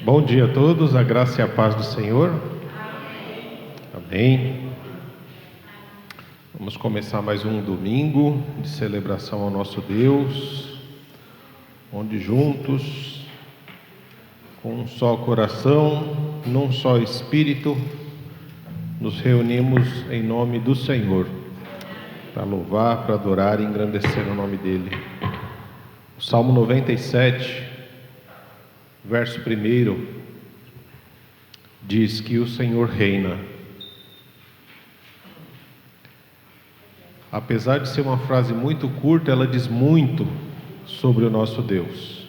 Bom dia a todos, a graça e a paz do Senhor. Amém. Vamos começar mais um domingo de celebração ao nosso Deus, onde juntos, com um só coração, num só espírito, nos reunimos em nome do Senhor, para louvar, para adorar e engrandecer o nome dEle. O Salmo 97, verso 1, diz que o Senhor reina. Apesar de ser uma frase muito curta, ela diz muito sobre o nosso Deus.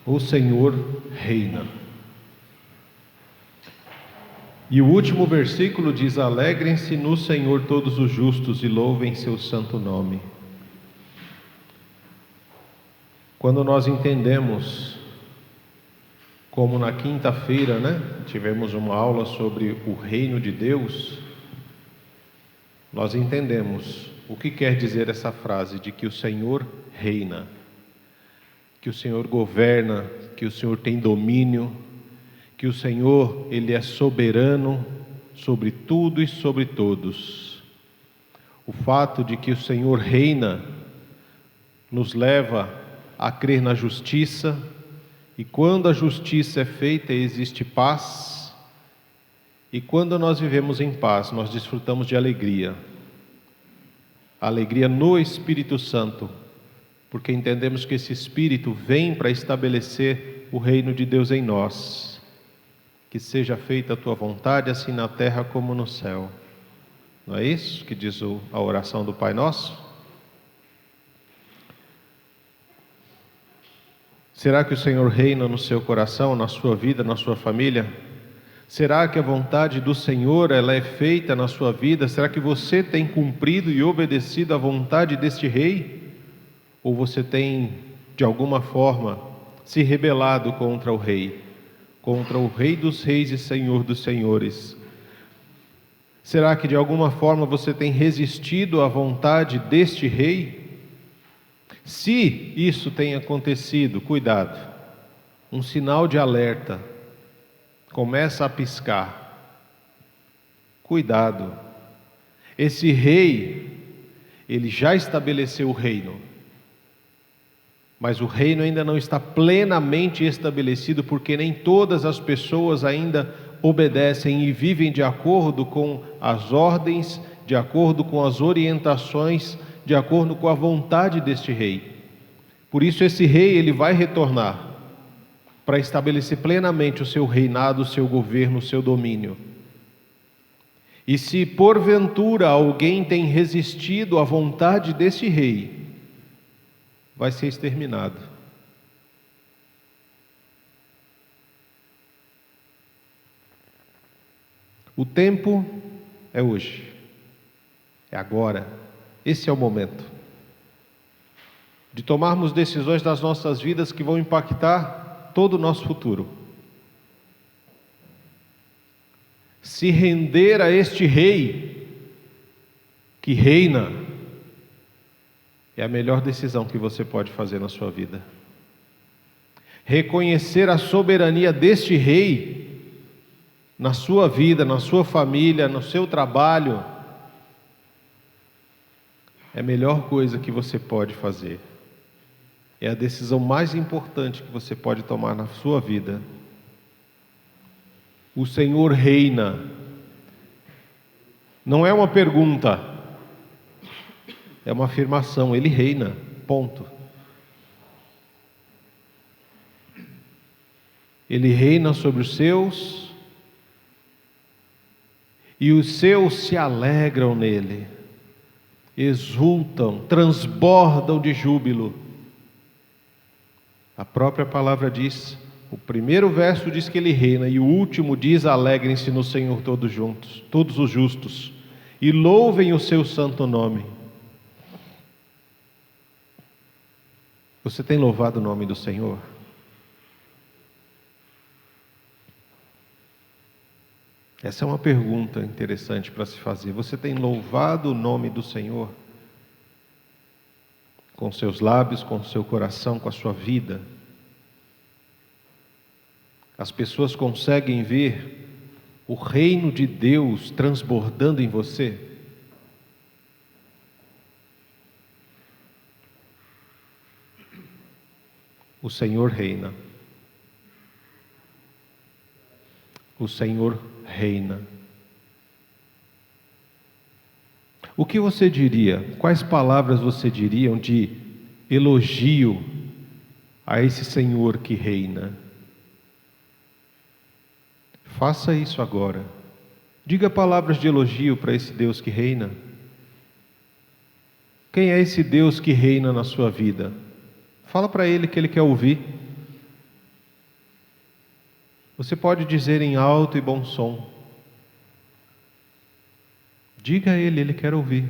O Senhor reina. E o último versículo diz: alegrem-se no Senhor todos os justos e louvem seu santo nome. Quando nós entendemos, como na quinta-feira, tivemos uma aula sobre o reino de Deus, nós entendemos o que quer dizer essa frase de que o Senhor reina, que o Senhor governa, que o Senhor tem domínio, que o Senhor, Ele é soberano sobre tudo e sobre todos. O fato de que o Senhor reina nos leva a crer na justiça, e quando a justiça é feita, existe paz, e quando nós vivemos em paz, nós desfrutamos de alegria. Alegria no Espírito Santo, porque entendemos que esse Espírito vem para estabelecer o reino de Deus em nós. Que seja feita a tua vontade, assim na terra como no céu. Não é isso que diz a oração do Pai Nosso? Será que o Senhor reina no seu coração, na sua vida, na sua família? Será que a vontade do Senhor ela é feita na sua vida? Será que você tem cumprido e obedecido à vontade deste Rei? Ou você tem, de alguma forma, se rebelado contra o Rei dos Reis e Senhor dos Senhores? Será que de alguma forma você tem resistido à vontade deste Rei? Se isso tem acontecido, cuidado, um sinal de alerta começa a piscar. Cuidado, esse rei, ele já estabeleceu o reino, mas o reino ainda não está plenamente estabelecido, porque nem todas as pessoas ainda obedecem e vivem de acordo com as ordens, de acordo com as orientações, de acordo com a vontade deste rei. Por isso esse rei ele vai retornar para estabelecer plenamente o seu reinado, o seu governo, o seu domínio. E se porventura alguém tem resistido à vontade desse rei, vai ser exterminado. O tempo é hoje, é agora. Esse é o momento de tomarmos decisões das nossas vidas que vão impactar todo o nosso futuro. Se render a este Rei que reina é a melhor decisão que você pode fazer na sua vida. Reconhecer a soberania deste Rei na sua vida, na sua família, no seu trabalho, é a melhor coisa que você pode fazer. É a decisão mais importante que você pode tomar na sua vida. O Senhor reina. Não é uma pergunta, é uma afirmação. Ele reina, ponto. Ele reina sobre os seus, e os seus se alegram nele, exultam, transbordam de júbilo. A própria palavra diz, o primeiro verso diz que ele reina, e o último diz: alegrem-se no Senhor todos juntos, todos os justos, e louvem o seu santo nome. Você tem louvado o nome do Senhor? Essa é uma pergunta interessante para se fazer. Você tem louvado o nome do Senhor? Com seus lábios, com seu coração, com a sua vida? As pessoas conseguem ver o reino de Deus transbordando em você? O Senhor reina. O Senhor reina. O que você diria? Quais palavras você diria de elogio a esse Senhor que reina? Faça isso agora. Diga palavras de elogio para esse Deus que reina. Quem é esse Deus que reina na sua vida? Fala para Ele que Ele quer ouvir. Você pode dizer em alto e bom som. Diga a Ele, Ele quer ouvir.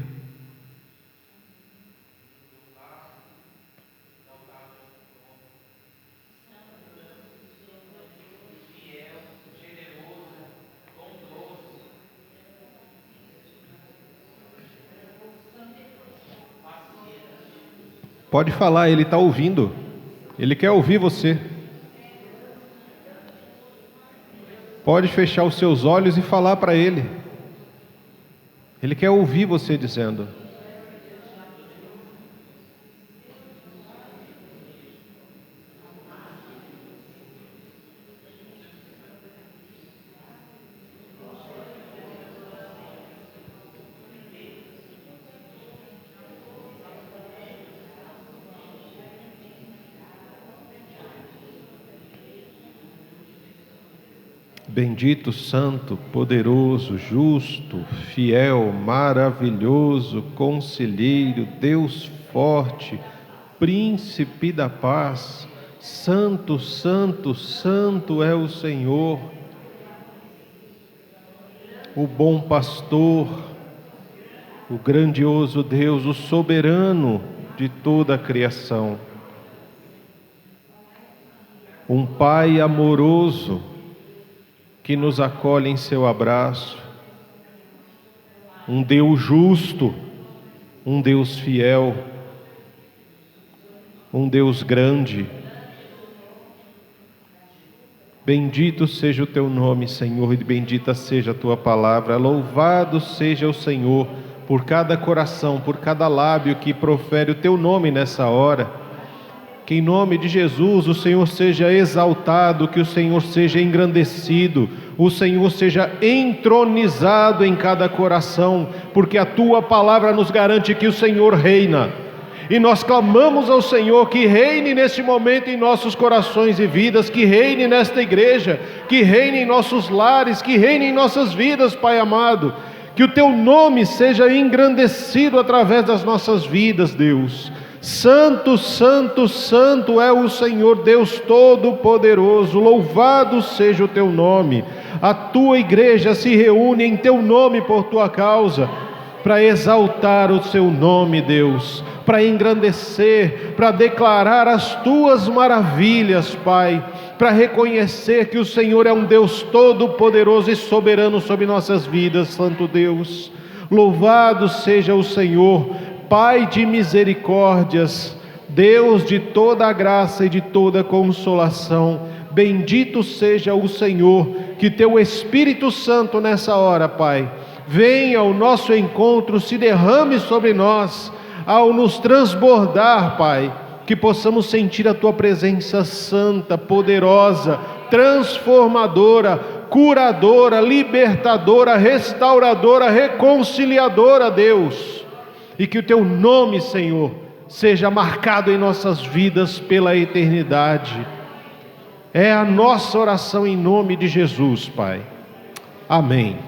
Pode falar, Ele está ouvindo. Ele quer ouvir você. Pode fechar os seus olhos e falar para Ele. Ele quer ouvir você dizendo. Bendito, santo, poderoso, justo, fiel, maravilhoso, conselheiro, Deus forte, príncipe da paz, santo, santo, santo é o Senhor, o bom pastor, o grandioso Deus, o soberano de toda a criação, um Pai amoroso, que nos acolhe em seu abraço, um Deus justo, um Deus fiel, um Deus grande. Bendito seja o teu nome, Senhor, e bendita seja a tua palavra. Louvado seja o Senhor por cada coração, por cada lábio que profere o teu nome nessa hora. Que em nome de Jesus o Senhor seja exaltado, que o Senhor seja engrandecido, o Senhor seja entronizado em cada coração, porque a tua palavra nos garante que o Senhor reina. E nós clamamos ao Senhor que reine neste momento em nossos corações e vidas, que reine nesta igreja, que reine em nossos lares, que reine em nossas vidas, Pai amado. Que o teu nome seja engrandecido através das nossas vidas, Deus. Santo, santo, santo é o Senhor Deus Todo-Poderoso, louvado seja o teu nome. A tua igreja se reúne em teu nome por tua causa, para exaltar o seu nome, Deus, para engrandecer, para declarar as tuas maravilhas, Pai, para reconhecer que o Senhor é um Deus Todo-Poderoso e soberano sobre nossas vidas, Santo Deus. Louvado seja o Senhor, Pai de misericórdias, Deus de toda a graça e de toda consolação. Bendito seja o Senhor, que teu Espírito Santo nessa hora, Pai, venha ao nosso encontro, se derrame sobre nós, ao nos transbordar, Pai, que possamos sentir a tua presença santa, poderosa, transformadora, curadora, libertadora, restauradora, reconciliadora, Deus. E que o teu nome, Senhor, seja marcado em nossas vidas pela eternidade. É a nossa oração em nome de Jesus, Pai. Amém.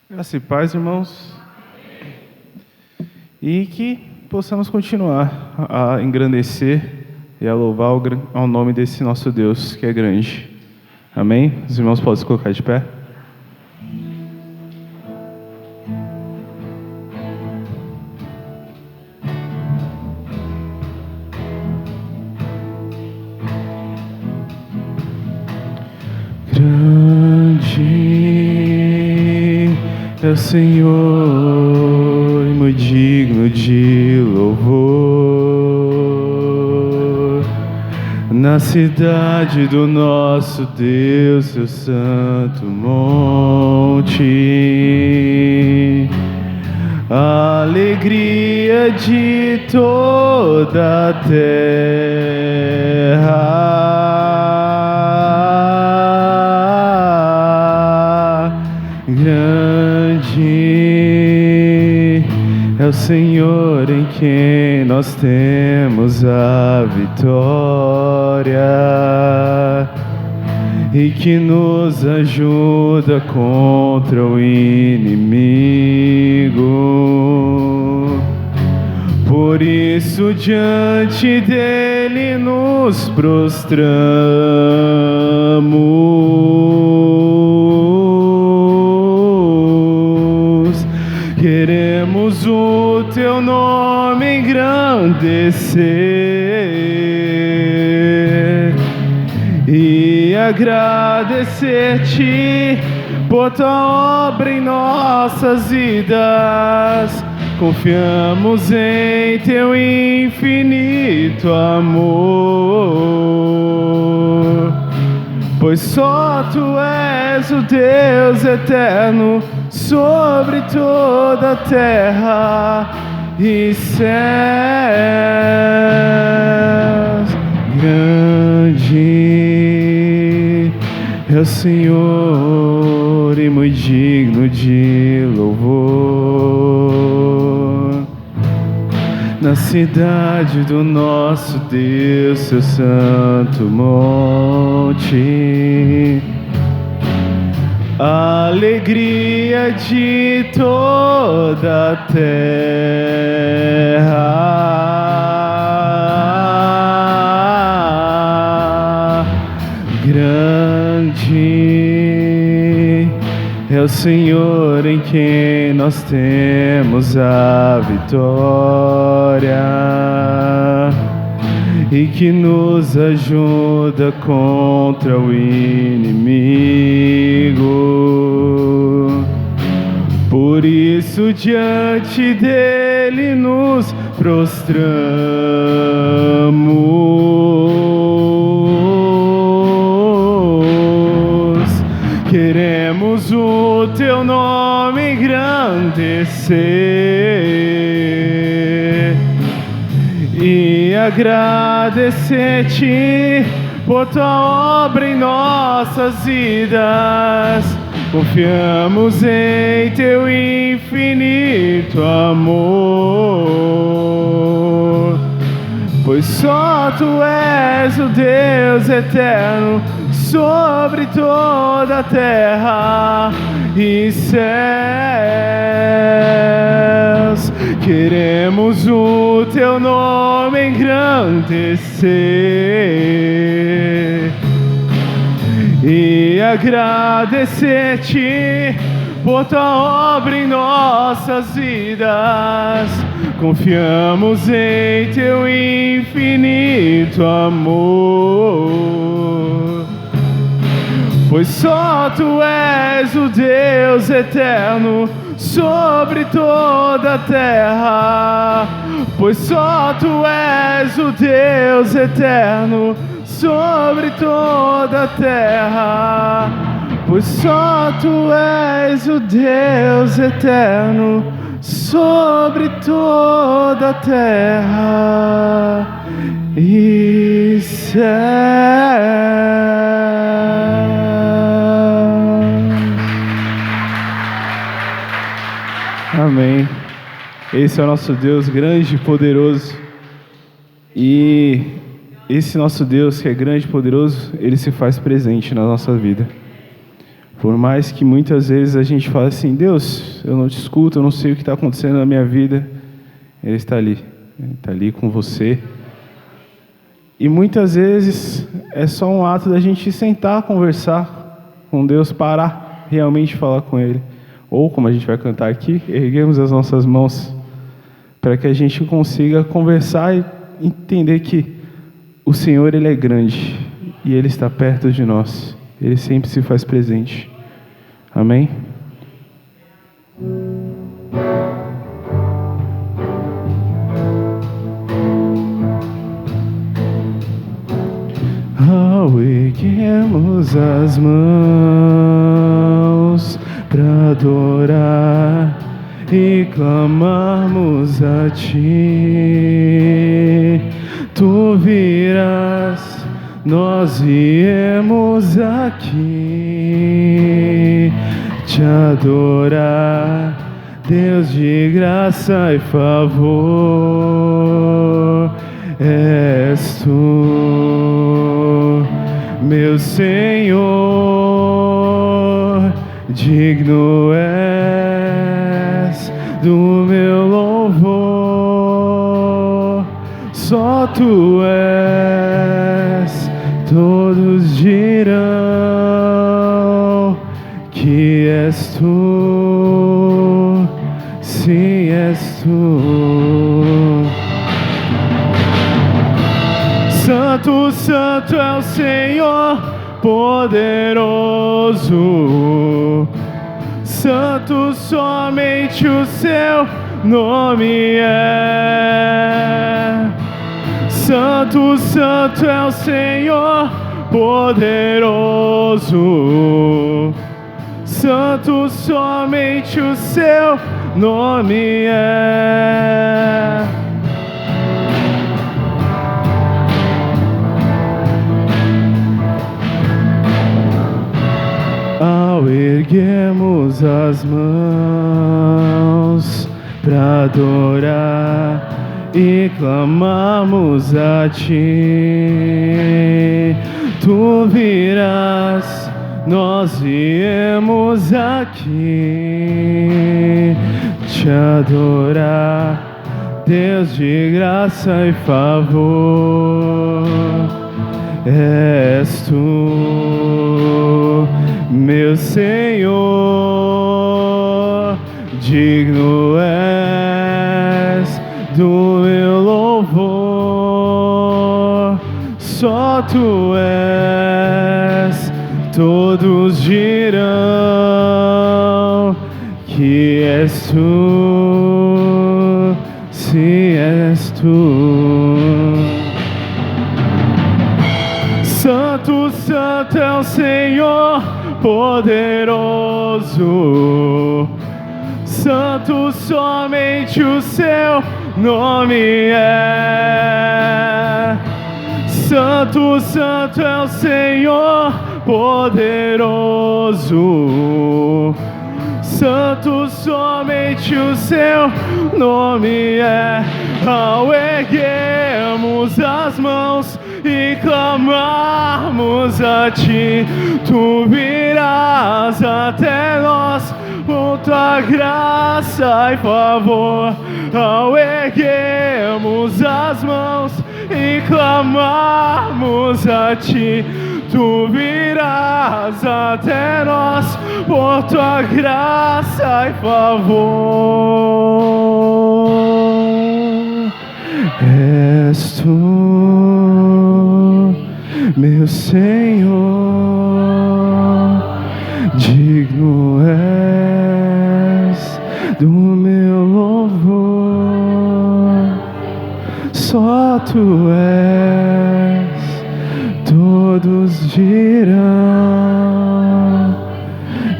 Graça e paz, irmãos, e que possamos continuar a engrandecer e a louvar ao nome desse nosso Deus que é grande. Amém? Os irmãos podem se colocar de pé? é o Senhor, e muito digno de louvor. Na cidade do nosso Deus, seu santo monte, a alegria de toda a terra. Grande é o Senhor em quem nós temos a vitória e que nos ajuda contra o inimigo. Por isso diante dele nos prostramos. Queremos o teu nome engrandecer e agradecer-te por tua obra em nossas vidas. Confiamos em teu infinito amor, pois só tu és o Deus eterno sobre toda a terra e céus. Grande é o Senhor e muito digno de louvor. Na cidade do nosso Deus, seu santo monte, a alegria de toda a terra. Grande é o Senhor em quem nós temos a vitória e que nos ajuda contra o inimigo. Por isso diante dele nos prostramos. Queremos o teu nome engrandecer e agradecer-te por tua obra em nossas vidas. Confiamos em teu infinito amor, pois só tu és o Deus eterno sobre toda a terra e céus. Queremos o teu nome engrandecer e agradecer-te por tua obra em nossas vidas. Confiamos em teu infinito amor, pois só tu és o Deus eterno sobre toda a terra, pois só tu és o Deus eterno sobre toda a terra, pois só tu és o Deus eterno sobre toda a terra e céus. Amém. Esse é o nosso Deus grande e poderoso. E esse nosso Deus que é grande e poderoso, Ele se faz presente na nossa vida. Por mais que muitas vezes a gente fale assim, Deus, eu não te escuto, eu não sei o que está acontecendo na minha vida. Ele está ali com você. E muitas vezes é só um ato da gente sentar, conversar com Deus, parar, realmente falar com Ele. Ou, como a gente vai cantar aqui, erguemos as nossas mãos para que a gente consiga conversar e entender que o Senhor, Ele é grande e Ele está perto de nós. Ele sempre se faz presente. Amém? Ao erguermos as mãos para adorar e clamarmos a Ti, Tu virás, nós viemos aqui te adorar, Deus de graça e favor. És Tu, meu Senhor, digno és do meu louvor. Só Tu és, todos dirão que és Tu, sim, és Tu. Santo, Santo é o Senhor, poderoso. Santo, somente o Seu nome é. Santo, Santo é o Senhor, poderoso. Santo, somente o Seu nome é. Ao erguermos as mãos para adorar e clamarmos a Ti, Tu virás, nós viemos aqui te adorar, Deus de graça e favor. És Tu, meu Senhor, digno és do meu louvor. Só Tu és, todos dirão que és Tu, sim, és Tu. Santo, Santo é o Senhor, poderoso. Santo, somente o Seu nome é. Santo, Santo é o Senhor, poderoso. Santo, somente o Seu nome é. Ao erguermos as mãos e clamarmos a Ti, Tu virás até nós com Tua graça e favor. Ao erguermos as mãos e clamarmos a Ti, Tu virás até nós por Tua graça e favor. És Tu, meu Senhor, digno és do meu louvor. Só Tu és, todos dirão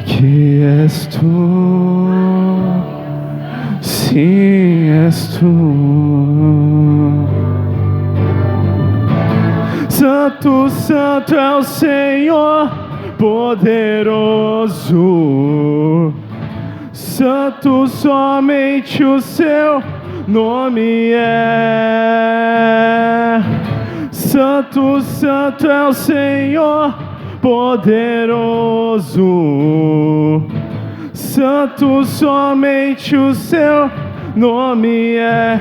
que és Tu, sim, és Tu. Santo, Santo é o Senhor, poderoso. Santo, somente o Seu nome é. Santo, Santo é o Senhor, poderoso. Santo, somente o Seu nome é.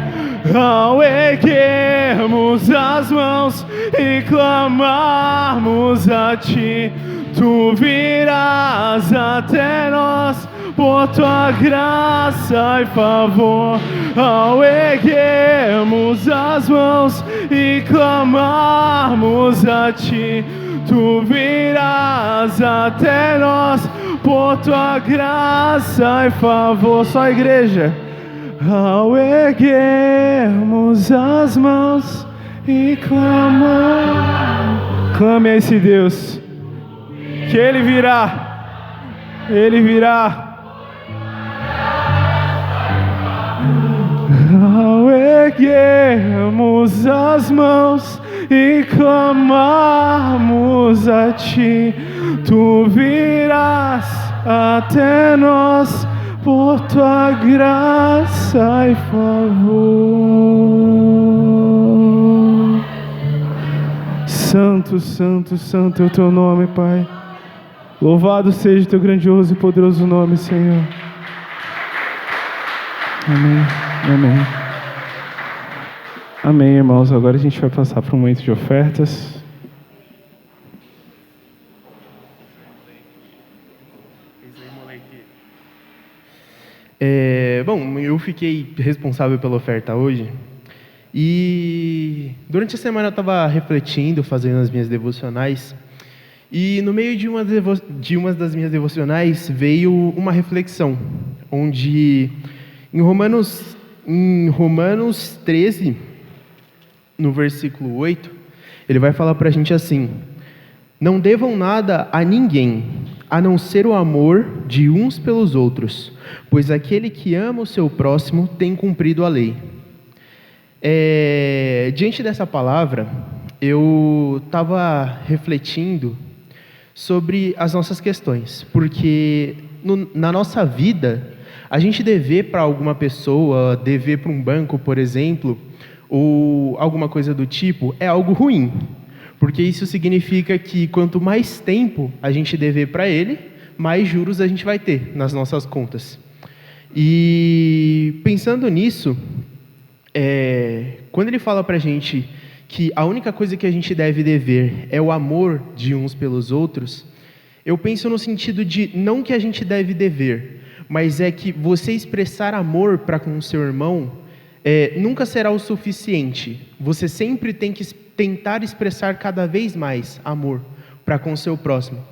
Ao erguermos as mãos e clamarmos a Ti, Tu virás até nós por Tua graça e favor. Ao erguermos as mãos e clamarmos a Ti, Tu virás até nós por Tua graça e favor. Só a igreja. Ao erguermos as mãos e Clame a esse Deus, que Ele virá. Ele virá. Ao erguermos as mãos e clamarmos a Ti, Tu virás até nós por Tua graça e favor. Santo, santo, santo é o Teu nome, Pai. Louvado seja o Teu grandioso e poderoso nome, Senhor. Amém. Amém. Amém, irmãos. Agora a gente vai passar para um momento de ofertas. Bom, eu fiquei responsável pela oferta hoje. E durante a semana eu estava refletindo, fazendo as minhas devocionais. E no meio de uma das minhas devocionais veio uma reflexão, onde em Romanos 13, no versículo 8, ele vai falar para a gente assim: não devam nada a ninguém, a não ser o amor de uns pelos outros, pois aquele que ama o seu próximo tem cumprido a lei. Diante dessa palavra, eu estava refletindo sobre as nossas questões, porque na nossa vida, a gente dever para alguma pessoa, dever para um banco, por exemplo, ou alguma coisa do tipo, é algo ruim, porque isso significa que quanto mais tempo a gente dever para ele, mais juros a gente vai ter nas nossas contas. E pensando nisso, quando ele fala para a gente que a única coisa que a gente deve dever é o amor de uns pelos outros, eu penso no sentido de não que a gente deve dever, mas é que você expressar amor para com o seu irmão nunca será o suficiente. Você sempre tem que tentar expressar cada vez mais amor para com o seu próximo,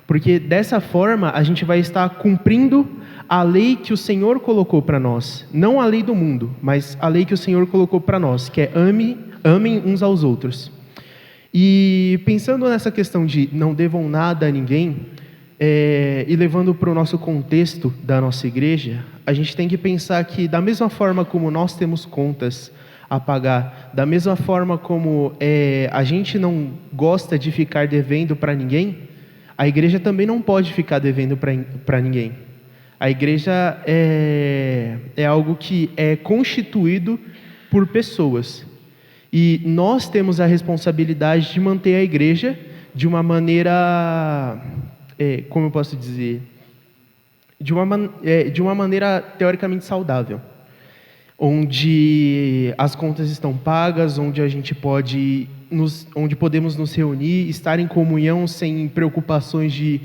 porque dessa forma a gente vai estar cumprindo a lei que o Senhor colocou para nós, não a lei do mundo, mas a lei que o Senhor colocou para nós, que é amem uns aos outros. E pensando nessa questão de não devam nada a ninguém, e levando para o nosso contexto da nossa igreja, a gente tem que pensar que da mesma forma como nós temos contas a pagar, da mesma forma como a gente não gosta de ficar devendo para ninguém, a igreja também não pode ficar devendo para ninguém. A igreja é algo que é constituído por pessoas, e nós temos a responsabilidade de manter a igreja de uma maneira... como eu posso dizer, de uma maneira teoricamente saudável, onde as contas estão pagas, onde a gente onde podemos nos reunir, estar em comunhão sem preocupações de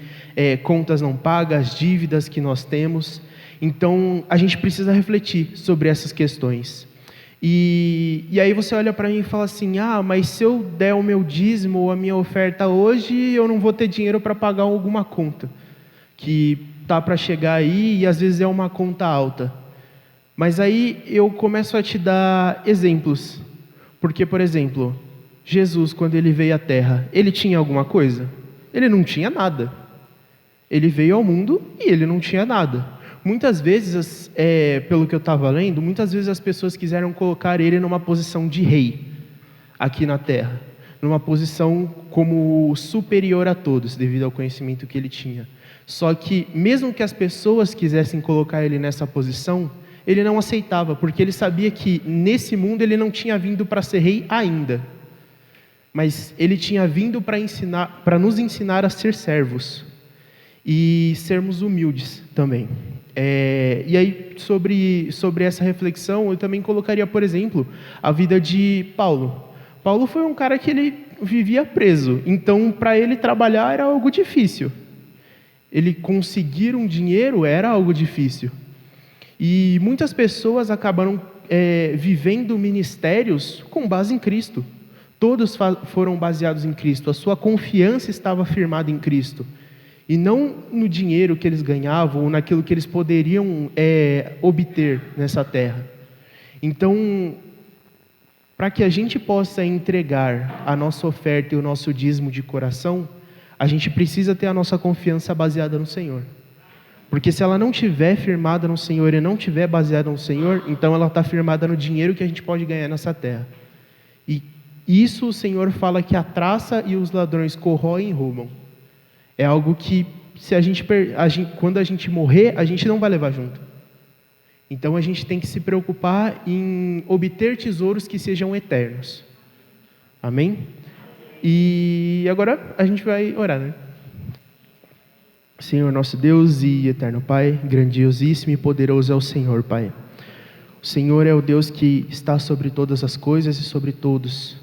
contas não pagas, dívidas que nós temos. Então, a gente precisa refletir sobre essas questões. E aí você olha para mim e fala assim: mas se eu der o meu dízimo ou a minha oferta hoje, eu não vou ter dinheiro para pagar alguma conta que está para chegar aí, e às vezes é uma conta alta. Mas aí eu começo a te dar exemplos, porque, por exemplo, Jesus, quando ele veio à Terra, ele tinha alguma coisa? Ele não tinha nada. Ele veio ao mundo e ele não tinha nada. Muitas vezes, pelo que eu estava lendo, muitas vezes as pessoas quiseram colocar ele numa posição de rei aqui na Terra, numa posição como superior a todos, devido ao conhecimento que ele tinha. Só que, mesmo que as pessoas quisessem colocar ele nessa posição, ele não aceitava, porque ele sabia que nesse mundo ele não tinha vindo para ser rei ainda, mas ele tinha vindo para nos ensinar a ser servos e sermos humildes também. E aí, sobre essa reflexão, eu também colocaria, por exemplo, a vida de Paulo. Paulo foi um cara que ele vivia preso, então para ele trabalhar era algo difícil. Ele conseguir um dinheiro era algo difícil. E muitas pessoas acabaram vivendo ministérios com base em Cristo. Todos foram baseados em Cristo, a sua confiança estava firmada em Cristo. E não no dinheiro que eles ganhavam ou naquilo que eles poderiam obter nessa terra. Então, para que a gente possa entregar a nossa oferta e o nosso dízimo de coração, a gente precisa ter a nossa confiança baseada no Senhor. Porque se ela não estiver firmada no Senhor e não estiver baseada no Senhor, então ela está firmada no dinheiro que a gente pode ganhar nessa terra. E isso o Senhor fala que a traça e os ladrões corroem e roubam. É algo que, se quando a gente morrer, a gente não vai levar junto. Então a gente tem que se preocupar em obter tesouros que sejam eternos. Amém? E agora a gente vai orar, né? Senhor nosso Deus e eterno Pai, grandiosíssimo e poderoso é o Senhor, Pai. O Senhor é o Deus que está sobre todas as coisas e sobre todos.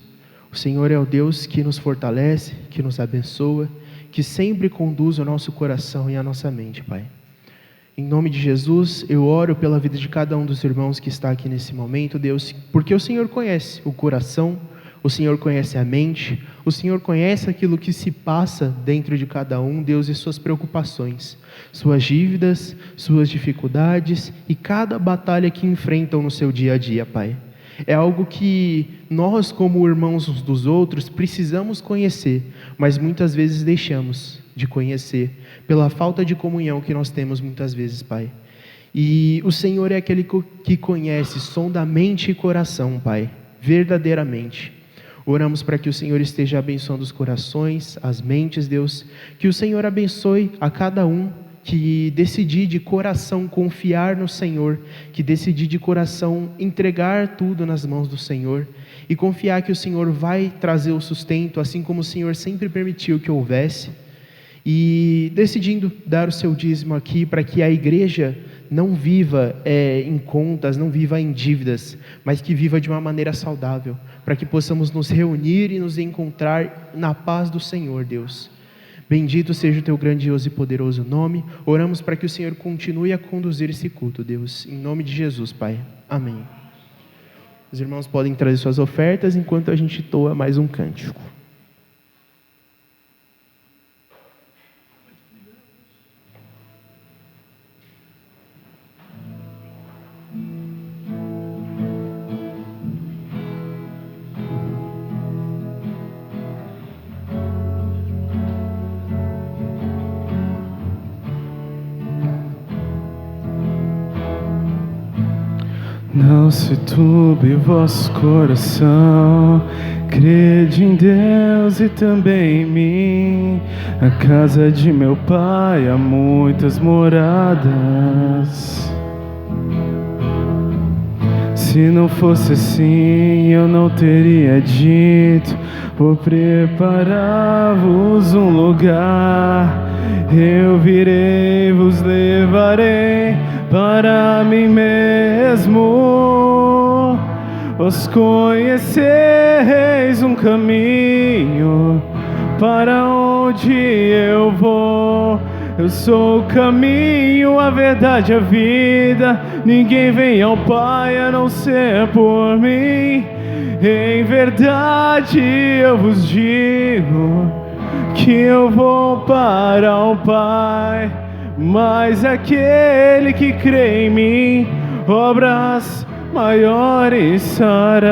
O Senhor é o Deus que nos fortalece, que nos abençoa, que sempre conduz o nosso coração e a nossa mente, Pai. Em nome de Jesus, eu oro pela vida de cada um dos irmãos que está aqui nesse momento, Deus, porque o Senhor conhece o coração, o Senhor conhece a mente, o Senhor conhece aquilo que se passa dentro de cada um, Deus, e suas preocupações, suas dívidas, suas dificuldades e cada batalha que enfrentam no seu dia a dia, Pai. É algo que nós, como irmãos uns dos outros, precisamos conhecer, mas muitas vezes deixamos de conhecer, pela falta de comunhão que nós temos muitas vezes, Pai. E o Senhor é aquele que conhece sonda mente e coração, Pai, verdadeiramente. Oramos para que o Senhor esteja abençoando os corações, as mentes, Deus, que o Senhor abençoe a cada um que decidir de coração confiar no Senhor, que decidir de coração entregar tudo nas mãos do Senhor e confiar que o Senhor vai trazer o sustento, assim como o Senhor sempre permitiu que houvesse, e decidindo dar o seu dízimo aqui para que a igreja não viva em contas, não viva em dívidas, mas que viva de uma maneira saudável, para que possamos nos reunir e nos encontrar na paz do Senhor, Deus. Bendito seja o teu grandioso e poderoso nome. Oramos para que o Senhor continue a conduzir esse culto, Deus. Em nome de Jesus, Pai. Amém. Os irmãos podem trazer suas ofertas enquanto a gente toa mais um cântico. Não se turbe vosso coração, crede em Deus e também em mim. Na casa de meu Pai há muitas moradas. Se não fosse assim, eu não teria dito: vou preparar-vos um lugar. Eu virei, vos levarei para mim mesmo. Vós conhecereis um caminho para onde eu vou. Eu sou o caminho, a verdade, a vida. Ninguém vem ao Pai a não ser por mim. Em verdade eu vos digo que eu vou para o Pai, mas aquele que crê em mim, obras maiores fará.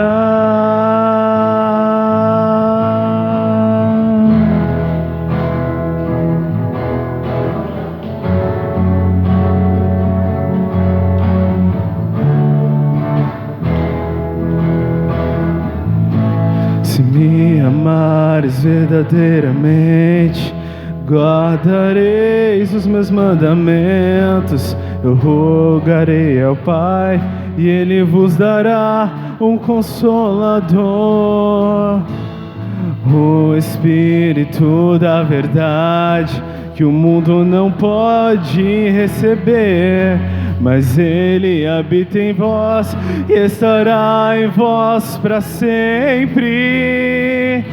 Se me amares verdadeiramente, guardareis os meus mandamentos. Eu rogarei ao Pai e Ele vos dará um Consolador, o Espírito da verdade, que o mundo não pode receber, mas Ele habita em vós e estará em vós para sempre.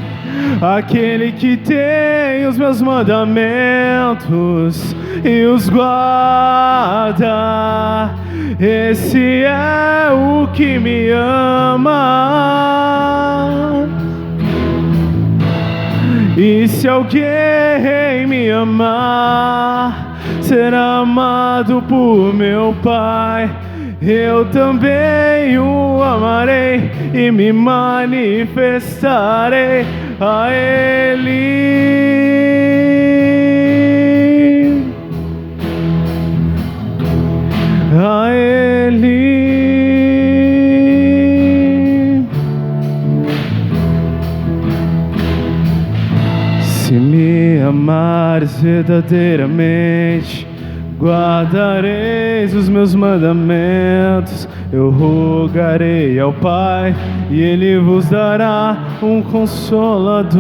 Aquele que tem os meus mandamentos e os guarda, esse é o que me ama. E se alguém me amar, será amado por meu Pai, eu também o amarei e me manifestarei a Ele. A Ele. Se me amares verdadeiramente, guardareis os meus mandamentos. Eu rogarei ao Pai e Ele vos dará um Consolador,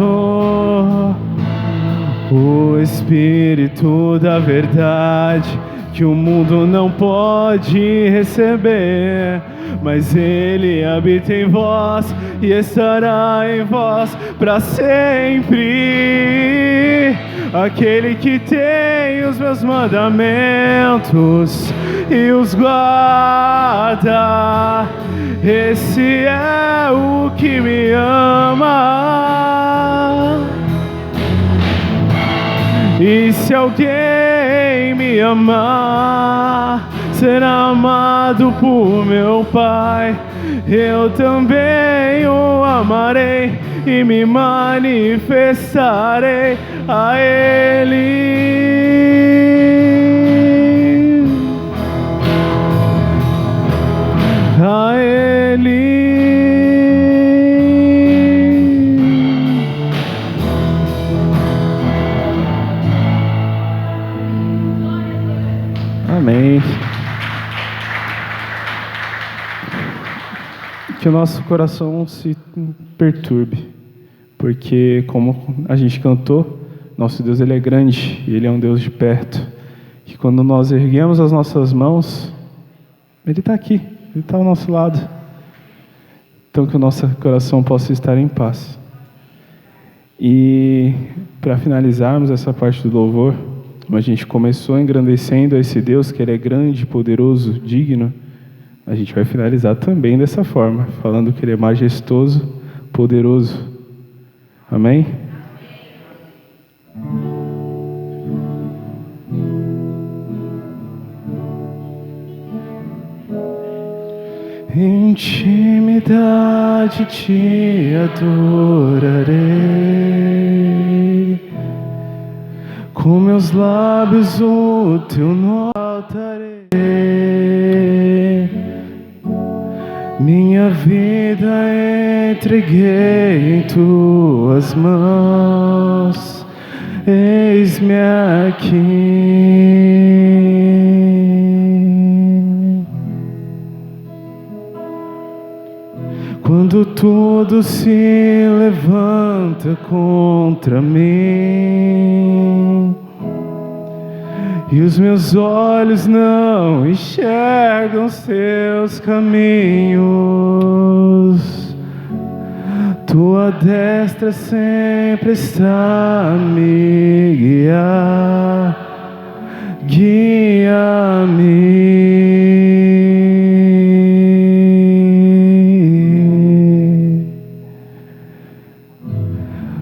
o Espírito da verdade, que o mundo não pode receber, mas Ele habita em vós e estará em vós para sempre. Aquele que tem os meus mandamentos e os guarda, esse é o que me ama. E se alguém me amar, será amado por meu Pai. Eu também o amarei e me manifestarei a Ele. A Ele. Amém. Que o nosso coração se perturbe, porque como a gente cantou, nosso Deus ele é grande, e Ele é um Deus de perto. E quando nós erguemos as nossas mãos, Ele está aqui, Ele está ao nosso lado. Então que o nosso coração possa estar em paz. E para finalizarmos essa parte do louvor, como a gente começou engrandecendo a esse Deus, que Ele é grande, poderoso, digno, a gente vai finalizar também dessa forma, falando que Ele é majestoso, poderoso. Amém? Intimidade te adorarei, com meus lábios o teu nome altarei. Minha vida entreguei em tuas mãos, eis-me aqui. Quando tudo se levanta contra mim e os meus olhos não enxergam os teus caminhos, tua destra sempre está a me guiar. Guia-me.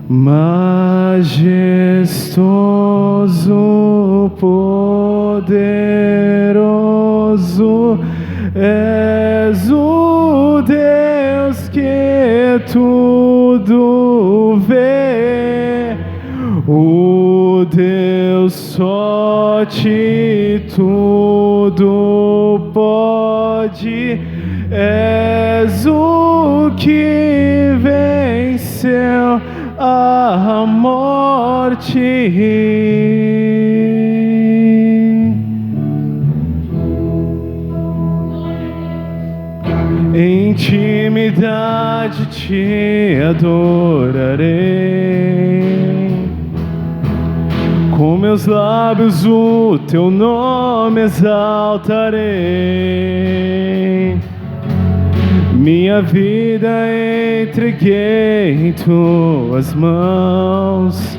Majestoso, poderoso, és o Deus que tudo vê, o Deus forte, tudo pode, és o que venceu a morte. Intimidade te adorarei, com meus lábios o teu nome exaltarei. Minha vida entreguei em tuas mãos,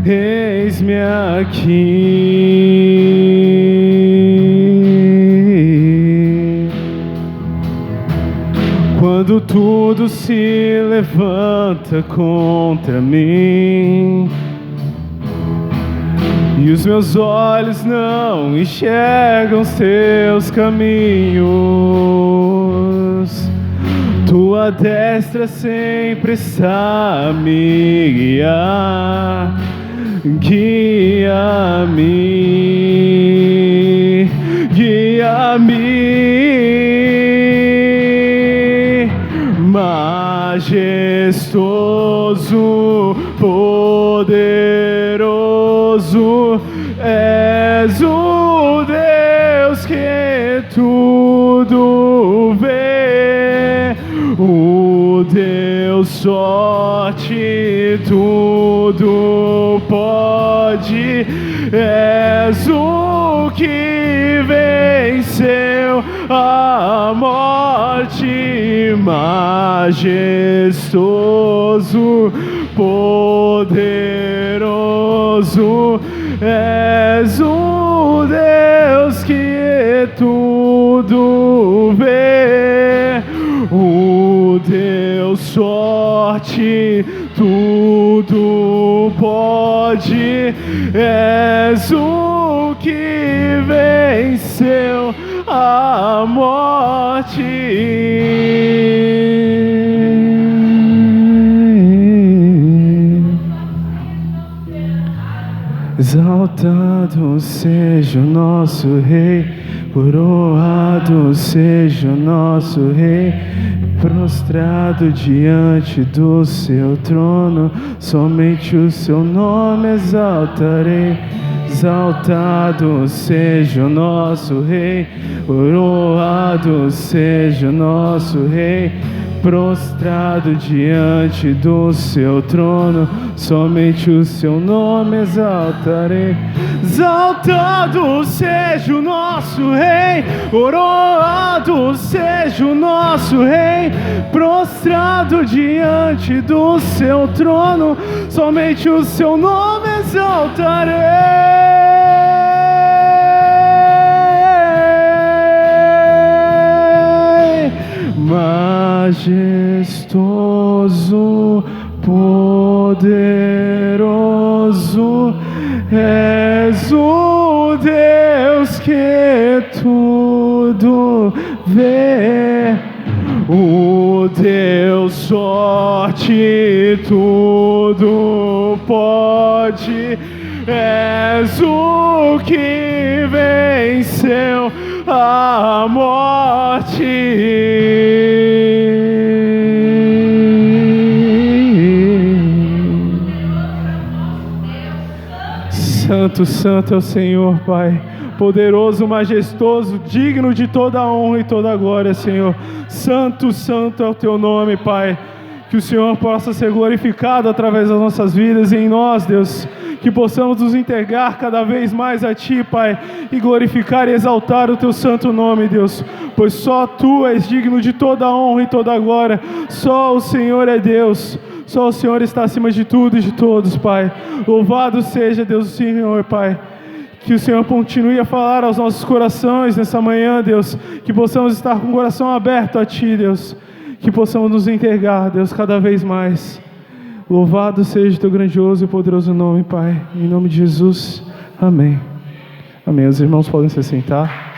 eis-me aqui. Quando tudo se levanta contra mim e os meus olhos não enxergam seus caminhos. Tua destra sempre está a me guiar. Guia-me, guia-me, majestoso, poderoso, és o Deus que tudo vê, o Deus forte, tudo pode, és o que venceu a morte, majestoso, poderoso, és o Deus que tudo vê, o Deus forte, tudo pode, és o que venceu a morte. Exaltado seja o nosso Rei, coroado seja o nosso Rei, prostrado diante do seu trono, somente o seu nome exaltarei. Exaltado seja o nosso Rei, coroado seja o nosso Rei, prostrado diante do seu trono, somente o seu nome exaltarei. Exaltado seja o nosso Rei, coroado seja o nosso Rei, prostrado diante do seu trono, somente o seu nome exaltarei. Majestoso, poderoso, és o Deus que tudo vê, o Deus forte, tudo pode, és o que venceu a morte. Santo, santo é o Senhor, Pai, poderoso, majestoso, digno de toda a honra e toda a glória, Senhor. Santo, santo é o Teu nome, Pai. Que o Senhor possa ser glorificado através das nossas vidas e em nós, Deus. Que possamos nos entregar cada vez mais a Ti, Pai, e glorificar e exaltar o Teu santo nome, Deus. Pois só Tu és digno de toda a honra e toda a glória. Só o Senhor é Deus. Só o Senhor está acima de tudo e de todos, Pai. Louvado seja Deus o Senhor, Pai. Que o Senhor continue a falar aos nossos corações nessa manhã, Deus. Que possamos estar com o coração aberto a Ti, Deus. Que possamos nos entregar, Deus, cada vez mais. Louvado seja o Teu grandioso e poderoso nome, Pai. Em nome de Jesus. Amém. Amém. Os irmãos podem se sentar.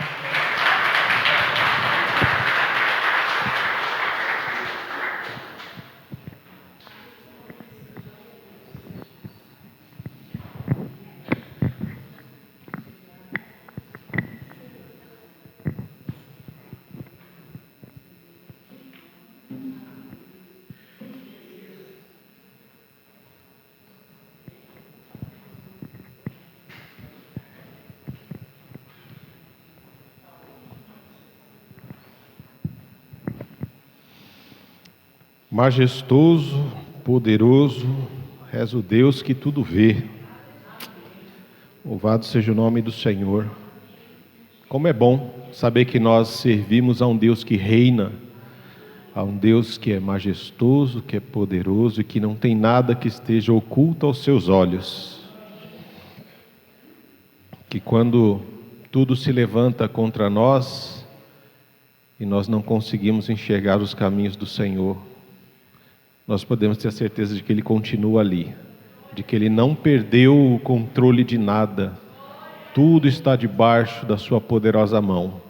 Majestoso, poderoso, és o Deus que tudo vê. Louvado seja o nome do Senhor. Como é bom saber que nós servimos a um Deus que reina, a um Deus que é majestoso, que é poderoso e que não tem nada que esteja oculto aos seus olhos. Que quando tudo se levanta contra nós e nós não conseguimos enxergar os caminhos do Senhor, nós podemos ter a certeza de que Ele continua ali, de que Ele não perdeu o controle de nada. Tudo está debaixo da sua poderosa mão.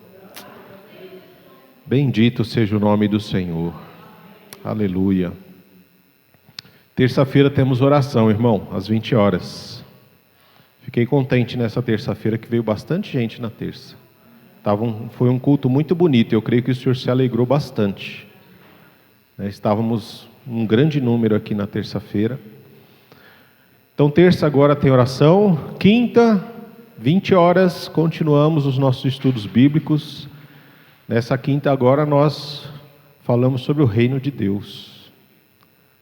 Bendito seja o nome do Senhor. Aleluia. Terça-feira temos oração, irmão, às 20 horas. Fiquei contente nessa terça-feira que veio bastante gente na terça. Foi um culto muito bonito, eu creio que o senhor se alegrou bastante. Estávamos um grande número aqui na terça-feira. Então terça agora tem oração, quinta, 20 horas, continuamos os nossos estudos bíblicos. Nessa quinta agora nós falamos sobre o reino de Deus.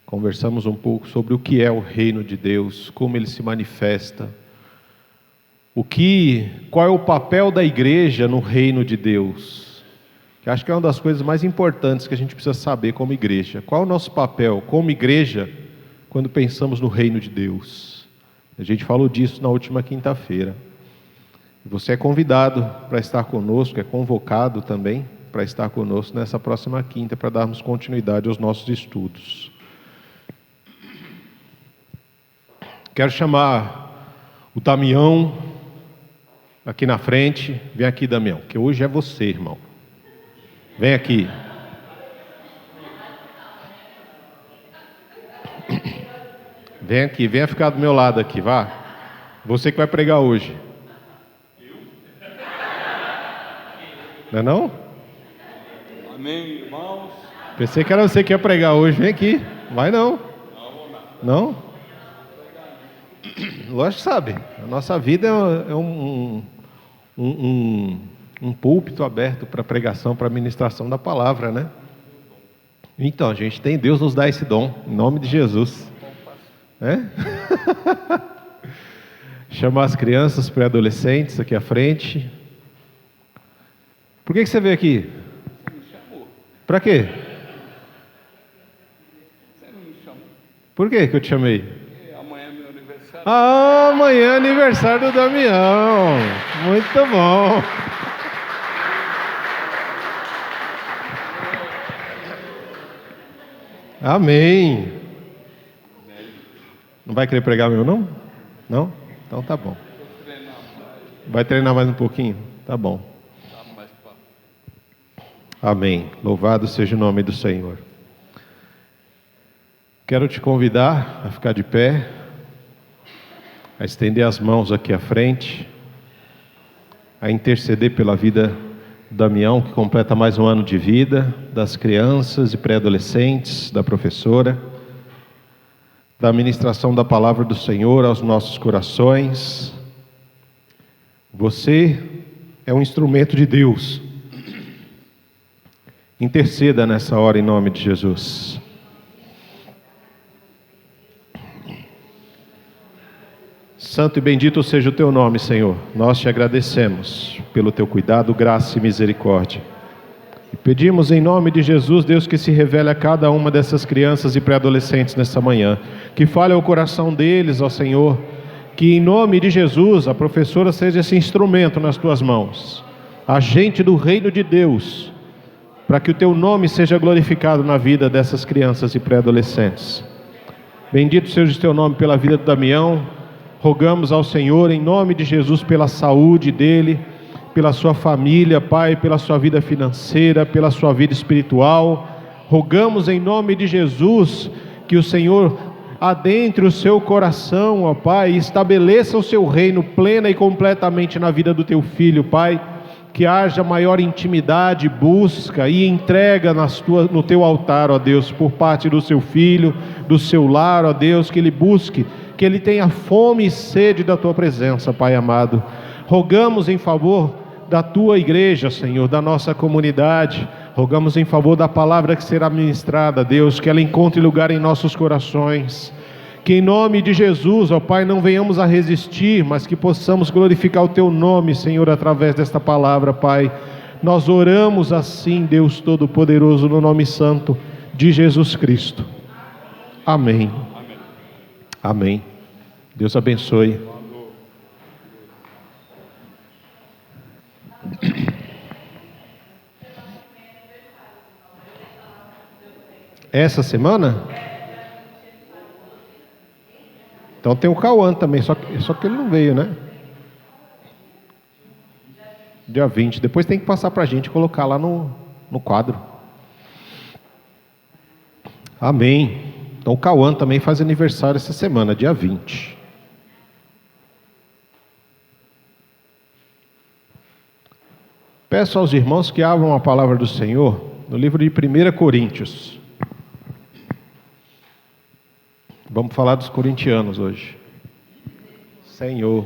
Conversamos um pouco sobre o que é o reino de Deus, como ele se manifesta, qual é o papel da igreja no reino de Deus. Que acho que é uma das coisas mais importantes que a gente precisa saber como igreja. Qual é o nosso papel como igreja quando pensamos no reino de Deus? A gente falou disso na última quinta-feira. Você é convidado para estar conosco, é convocado também para estar conosco nessa próxima quinta, para darmos continuidade aos nossos estudos. Quero chamar o Damião aqui na frente. Vem aqui, Damião, que hoje é você, irmão. Vem aqui. Vem aqui, venha ficar do meu lado aqui, vá. Você que vai pregar hoje. Não é não? Amém, irmãos. Pensei que era você que ia pregar hoje. Vem aqui. Vai não. Não? Lógico que sabe. A nossa vida é um púlpito aberto para pregação, para ministração da palavra, né? Então, a gente tem, Deus nos dá esse dom, em nome de Jesus. Chamar as crianças pré-adolescentes aqui à frente. Por que você veio aqui? Você me chamou. Para quê? Você não me chamou. Por que eu te chamei? Porque amanhã é meu aniversário. Amanhã é aniversário do Damião. Muito bom. Amém. Não vai querer pregar meu, não? Não? Então tá bom. Vai treinar mais um pouquinho? Tá bom. Amém. Louvado seja o nome do Senhor. Quero te convidar a ficar de pé, a estender as mãos aqui à frente, a interceder pela vida do Damião, que completa mais um ano de vida, das crianças e pré-adolescentes, da professora, da ministração da palavra do Senhor aos nossos corações. Você é um instrumento de Deus. Interceda nessa hora em nome de Jesus. Santo e bendito seja o teu nome, Senhor. Nós te agradecemos pelo teu cuidado, graça e misericórdia. E pedimos em nome de Jesus, Deus, que se revele a cada uma dessas crianças e pré-adolescentes nessa manhã. Que fale ao coração deles, ó Senhor. Que em nome de Jesus, a professora seja esse instrumento nas tuas mãos. Agente do reino de Deus, para que o teu nome seja glorificado na vida dessas crianças e pré-adolescentes. Bendito seja o teu nome pela vida do Damião. Rogamos ao Senhor, em nome de Jesus, pela saúde dele, pela sua família, Pai, pela sua vida financeira, pela sua vida espiritual. Rogamos em nome de Jesus, que o Senhor adentre o seu coração, ó Pai, e estabeleça o seu reino plena e completamente na vida do teu filho, Pai. Que haja maior intimidade, busca e entrega no teu altar, ó Deus, por parte do seu filho, do seu lar, ó Deus, que ele busque, que ele tenha fome e sede da tua presença, Pai amado. Rogamos em favor da tua igreja, Senhor, da nossa comunidade. Rogamos em favor da palavra que será ministrada, Deus, que ela encontre lugar em nossos corações. Que em nome de Jesus, ó Pai, não venhamos a resistir, mas que possamos glorificar o Teu nome, Senhor, através desta palavra, Pai. Nós oramos assim, Deus Todo-Poderoso, no nome santo de Jesus Cristo. Amém. Amém. Deus abençoe. Essa semana? Então tem o Cauã também, só que ele não veio, né? Dia 20. Depois tem que passar para a gente colocar lá no quadro. Amém. Então o Cauã também faz aniversário essa semana, dia 20. Peço aos irmãos que abram a palavra do Senhor no livro de 1 Coríntios. Vamos falar dos corintianos hoje. Senhor.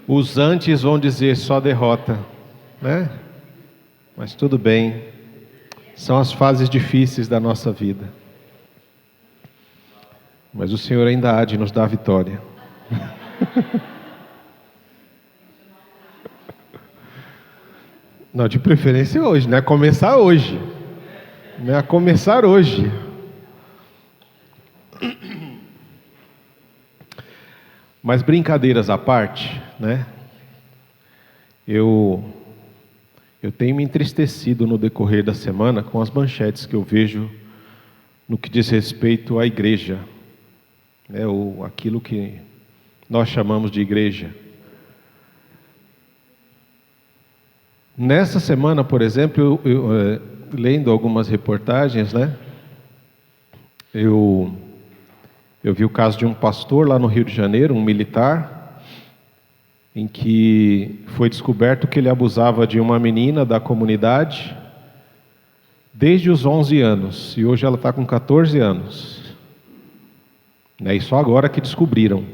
Os antes vão dizer só derrota, né? Mas tudo bem. São as fases difíceis da nossa vida. Mas o Senhor ainda há de nos dar a vitória. Não, de preferência hoje, né? Começar hoje. Né? Começar hoje. Mas brincadeiras à parte, né? Eu tenho me entristecido no decorrer da semana com as manchetes que eu vejo no que diz respeito à igreja, né? Ou aquilo que nós chamamos de igreja. Nessa semana, por exemplo, eu lendo algumas reportagens, né? Eu vi o caso de um pastor lá no Rio de Janeiro, um militar, em que foi descoberto que ele abusava de uma menina da comunidade desde os 11 anos, e hoje ela está com 14 anos. E só agora que descobriram.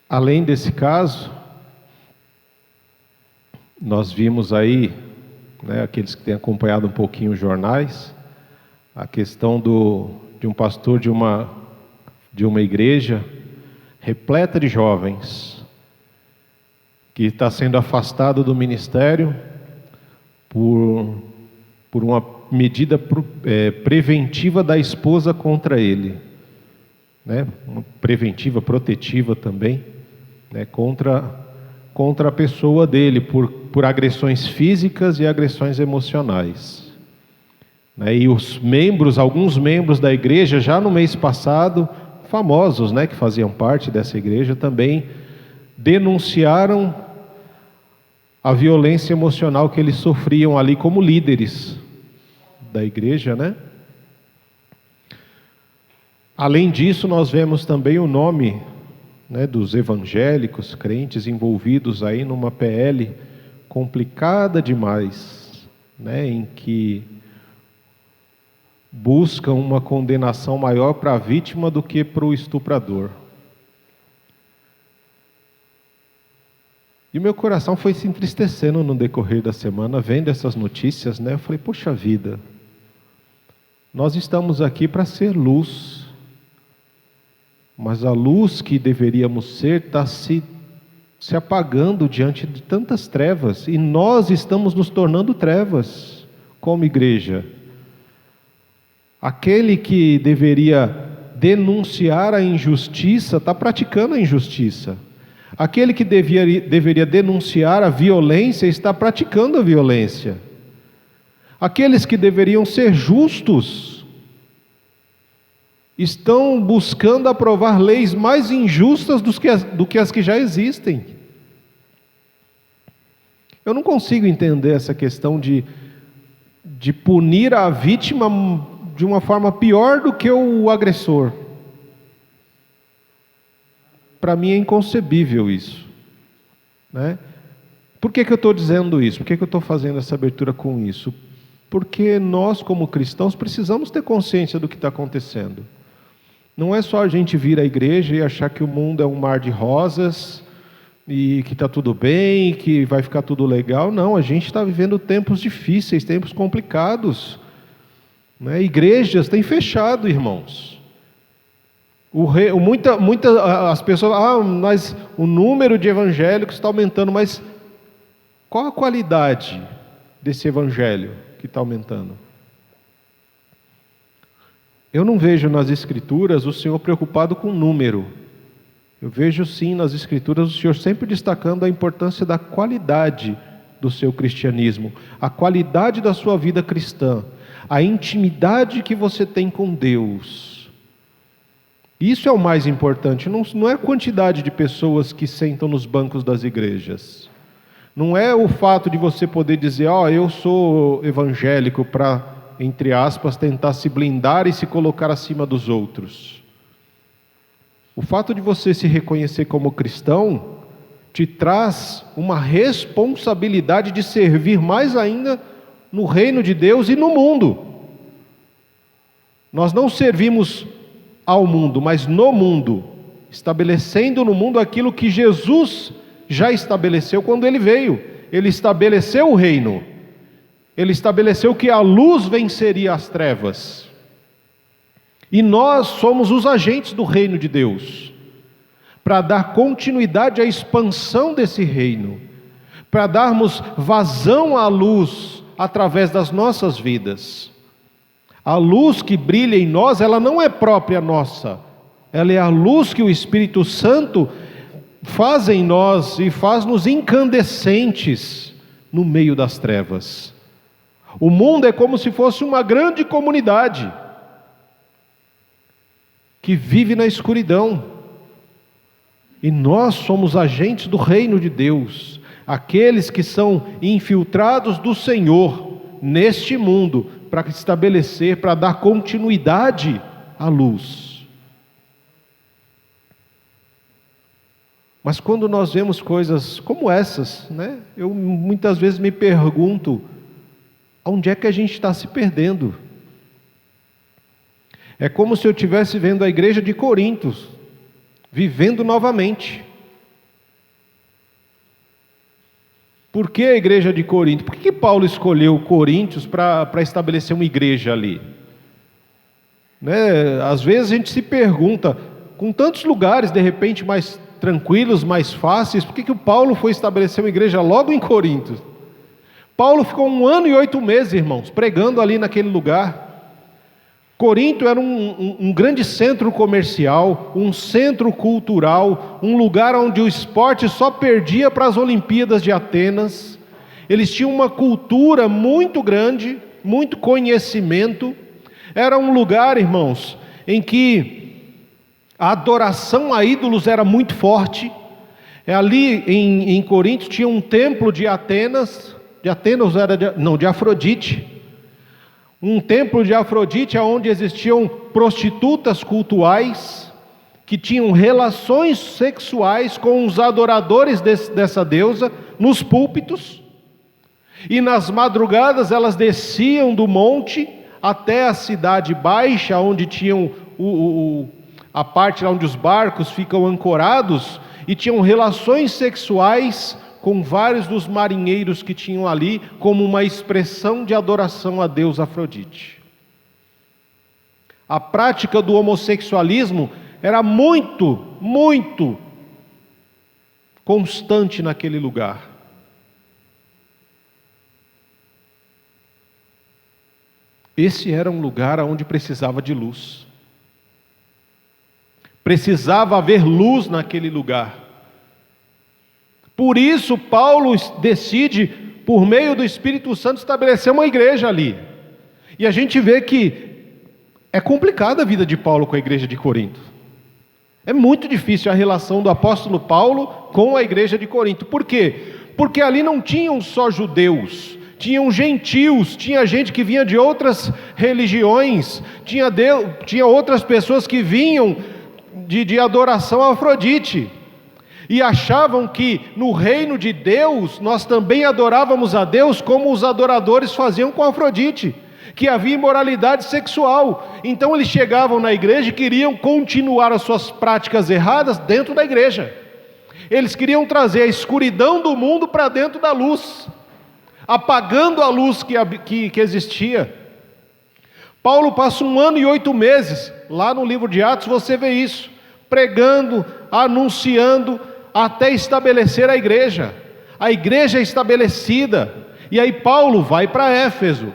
Além desse caso, nós vimos aí, né, aqueles que têm acompanhado um pouquinho os jornais, a questão de um pastor de uma igreja repleta de jovens, que está sendo afastado do ministério por uma medida preventiva da esposa contra ele, né? Uma preventiva, protetiva também, né? contra a pessoa dele, por agressões físicas e agressões emocionais. E alguns membros da igreja, já no mês passado, famosos, né, que faziam parte dessa igreja, também denunciaram a violência emocional que eles sofriam ali como líderes da igreja, né? Além disso, nós vemos também o nome, né, dos evangélicos, crentes envolvidos aí numa PL complicada demais, né, em que buscam uma condenação maior para a vítima do que para o estuprador. E o meu coração foi se entristecendo no decorrer da semana, vendo essas notícias, né? Eu falei, poxa vida, nós estamos aqui para ser luz, mas a luz que deveríamos ser está se apagando diante de tantas trevas, e nós estamos nos tornando trevas como igreja. Aquele que deveria denunciar a injustiça está praticando a injustiça. Aquele que deveria denunciar a violência está praticando a violência. Aqueles que deveriam ser justos estão buscando aprovar leis mais injustas do que as que já existem. Eu não consigo entender essa questão de punir a vítima de uma forma pior do que o agressor. Para mim é inconcebível isso, né? Por que eu estou dizendo isso? Por que eu estou fazendo essa abertura com isso? Porque nós, como cristãos, precisamos ter consciência do que está acontecendo. Não é só a gente vir à igreja e achar que o mundo é um mar de rosas e que está tudo bem, que vai ficar tudo legal. Não, a gente está vivendo tempos difíceis, tempos complicados, né? Igrejas têm fechado, irmãos. As pessoas, mas o número de evangélicos está aumentando, mas qual a qualidade desse evangelho que está aumentando? Eu não vejo nas Escrituras o Senhor preocupado com o número. Eu vejo sim nas Escrituras o Senhor sempre destacando a importância da qualidade do seu cristianismo, a qualidade da sua vida cristã, a intimidade que você tem com Deus. Isso é o mais importante, não é a quantidade de pessoas que sentam nos bancos das igrejas. Não é o fato de você poder dizer, eu sou evangélico, para, entre aspas, tentar se blindar e se colocar acima dos outros. O fato de você se reconhecer como cristão te traz uma responsabilidade de servir mais ainda no reino de Deus e no mundo. Nós não servimos ao mundo, mas no mundo, estabelecendo no mundo aquilo que Jesus já estabeleceu quando Ele veio. Ele estabeleceu o reino. Ele estabeleceu que a luz venceria as trevas. E nós somos os agentes do reino de Deus, para dar continuidade à expansão desse reino, para darmos vazão à luz através das nossas vidas. A luz que brilha em nós, ela não é própria nossa, ela é a luz que o Espírito Santo faz em nós e faz-nos incandescentes no meio das trevas. O mundo é como se fosse uma grande comunidade que vive na escuridão, e nós somos agentes do reino de Deus, aqueles que são infiltrados do Senhor neste mundo, para estabelecer, para dar continuidade à luz. Mas quando nós vemos coisas como essas, eu muitas vezes me pergunto, onde é que a gente está se perdendo? É como se eu estivesse vendo a igreja de Corinto vivendo novamente. Por que a igreja de Corinto? Por que Paulo escolheu Coríntios para estabelecer uma igreja ali? Às vezes a gente se pergunta, com tantos lugares de repente mais tranquilos, mais fáceis, por que o Paulo foi estabelecer uma igreja logo em Corinto? Paulo ficou 1 ano e 8 meses, irmãos, pregando ali naquele lugar. Corinto era um grande centro comercial, um centro cultural, um lugar onde o esporte só perdia para as Olimpíadas de Atenas. Eles tinham uma cultura muito grande, muito conhecimento. Era um lugar, irmãos, em que a adoração a ídolos era muito forte. Ali em Corinto tinha um templo de Atenas, de Afrodite. Um templo de Afrodite onde existiam prostitutas cultuais que tinham relações sexuais com os adoradores dessa deusa nos púlpitos, e nas madrugadas elas desciam do monte até a cidade baixa, onde tinham a parte onde os barcos ficam ancorados, e tinham relações sexuais com vários dos marinheiros que tinham ali, como uma expressão de adoração a Deus Afrodite. A prática do homossexualismo era muito, muito constante naquele lugar. Esse era um lugar onde precisava de luz. Precisava haver luz naquele lugar. Por isso, Paulo decide, por meio do Espírito Santo, estabelecer uma igreja ali. E a gente vê que é complicada a vida de Paulo com a igreja de Corinto. É muito difícil a relação do apóstolo Paulo com a igreja de Corinto. Por quê? Porque ali não tinham só judeus, tinham gentios, tinha gente que vinha de outras religiões, tinha outras pessoas que vinham de adoração a Afrodite. E achavam que no reino de Deus, nós também adorávamos a Deus como os adoradores faziam com Afrodite, que havia imoralidade sexual. Então eles chegavam na igreja e queriam continuar as suas práticas erradas dentro da igreja. Eles queriam trazer a escuridão do mundo para dentro da luz, apagando a luz que existia. Paulo passa 1 ano e 8 meses, lá no livro de Atos você vê isso, pregando, anunciando, até estabelecer a igreja estabelecida. E aí Paulo vai para Éfeso,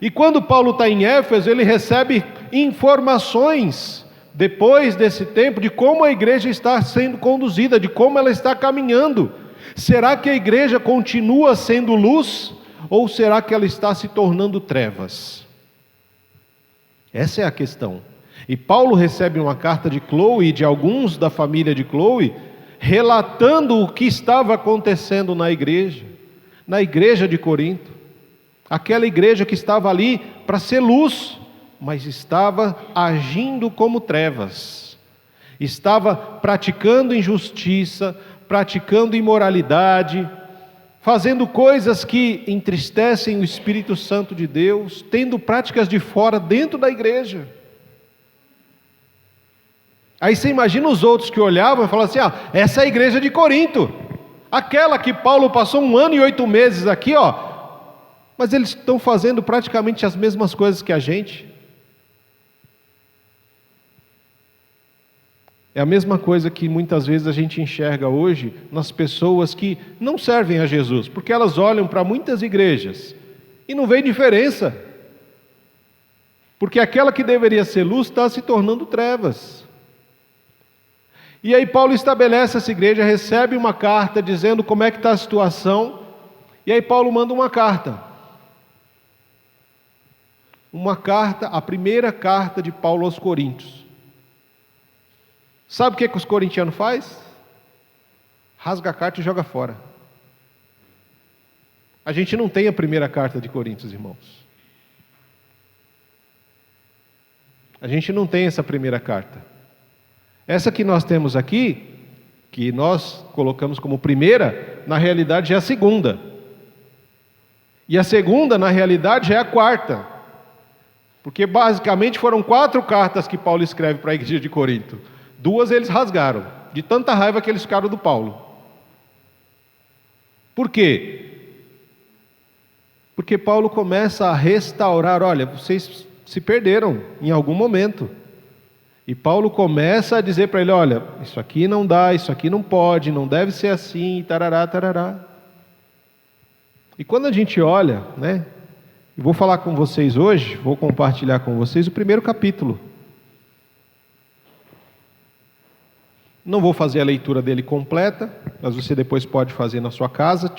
e quando Paulo está em Éfeso, ele recebe informações depois desse tempo, de como a igreja está sendo conduzida, de como ela está caminhando. Será que a igreja continua sendo luz, ou será que ela está se tornando trevas? Essa é a questão. E Paulo recebe uma carta de Chloe e de alguns da família de Chloe, relatando o que estava acontecendo na igreja de Corinto. Aquela igreja que estava ali para ser luz, mas estava agindo como trevas. Estava praticando injustiça, praticando imoralidade, fazendo coisas que entristecem o Espírito Santo de Deus, tendo práticas de fora dentro da igreja. Aí você imagina os outros que olhavam e falavam assim: essa é a igreja de Corinto, aquela que Paulo passou 1 ano e 8 meses aqui, mas eles estão fazendo praticamente as mesmas coisas que a gente. É a mesma coisa que muitas vezes a gente enxerga hoje nas pessoas que não servem a Jesus, porque elas olham para muitas igrejas e não vê diferença, porque aquela que deveria ser luz está se tornando trevas. E aí Paulo estabelece essa igreja, recebe uma carta dizendo como é que está a situação, e aí Paulo manda uma carta, a primeira carta de Paulo aos Coríntios. Sabe o que os corintianos fazem? Rasga a carta e joga fora. A gente não tem a primeira carta de Coríntios, irmãos. A gente não tem essa primeira carta. Essa que nós temos aqui, que nós colocamos como primeira, na realidade é a segunda. E a segunda, na realidade, é a quarta. Porque basicamente foram 4 cartas que Paulo escreve para a igreja de Corinto. 2 eles rasgaram, de tanta raiva que eles ficaram do Paulo. Por quê? Porque Paulo começa a restaurar, olha, vocês se perderam em algum momento. E Paulo começa a dizer para ele, olha, isso aqui não dá, isso aqui não pode, não deve ser assim, tarará, tarará. E quando a gente olha, eu vou falar com vocês hoje, vou compartilhar com vocês o primeiro capítulo. Não vou fazer a leitura dele completa, mas você depois pode fazer na sua casa,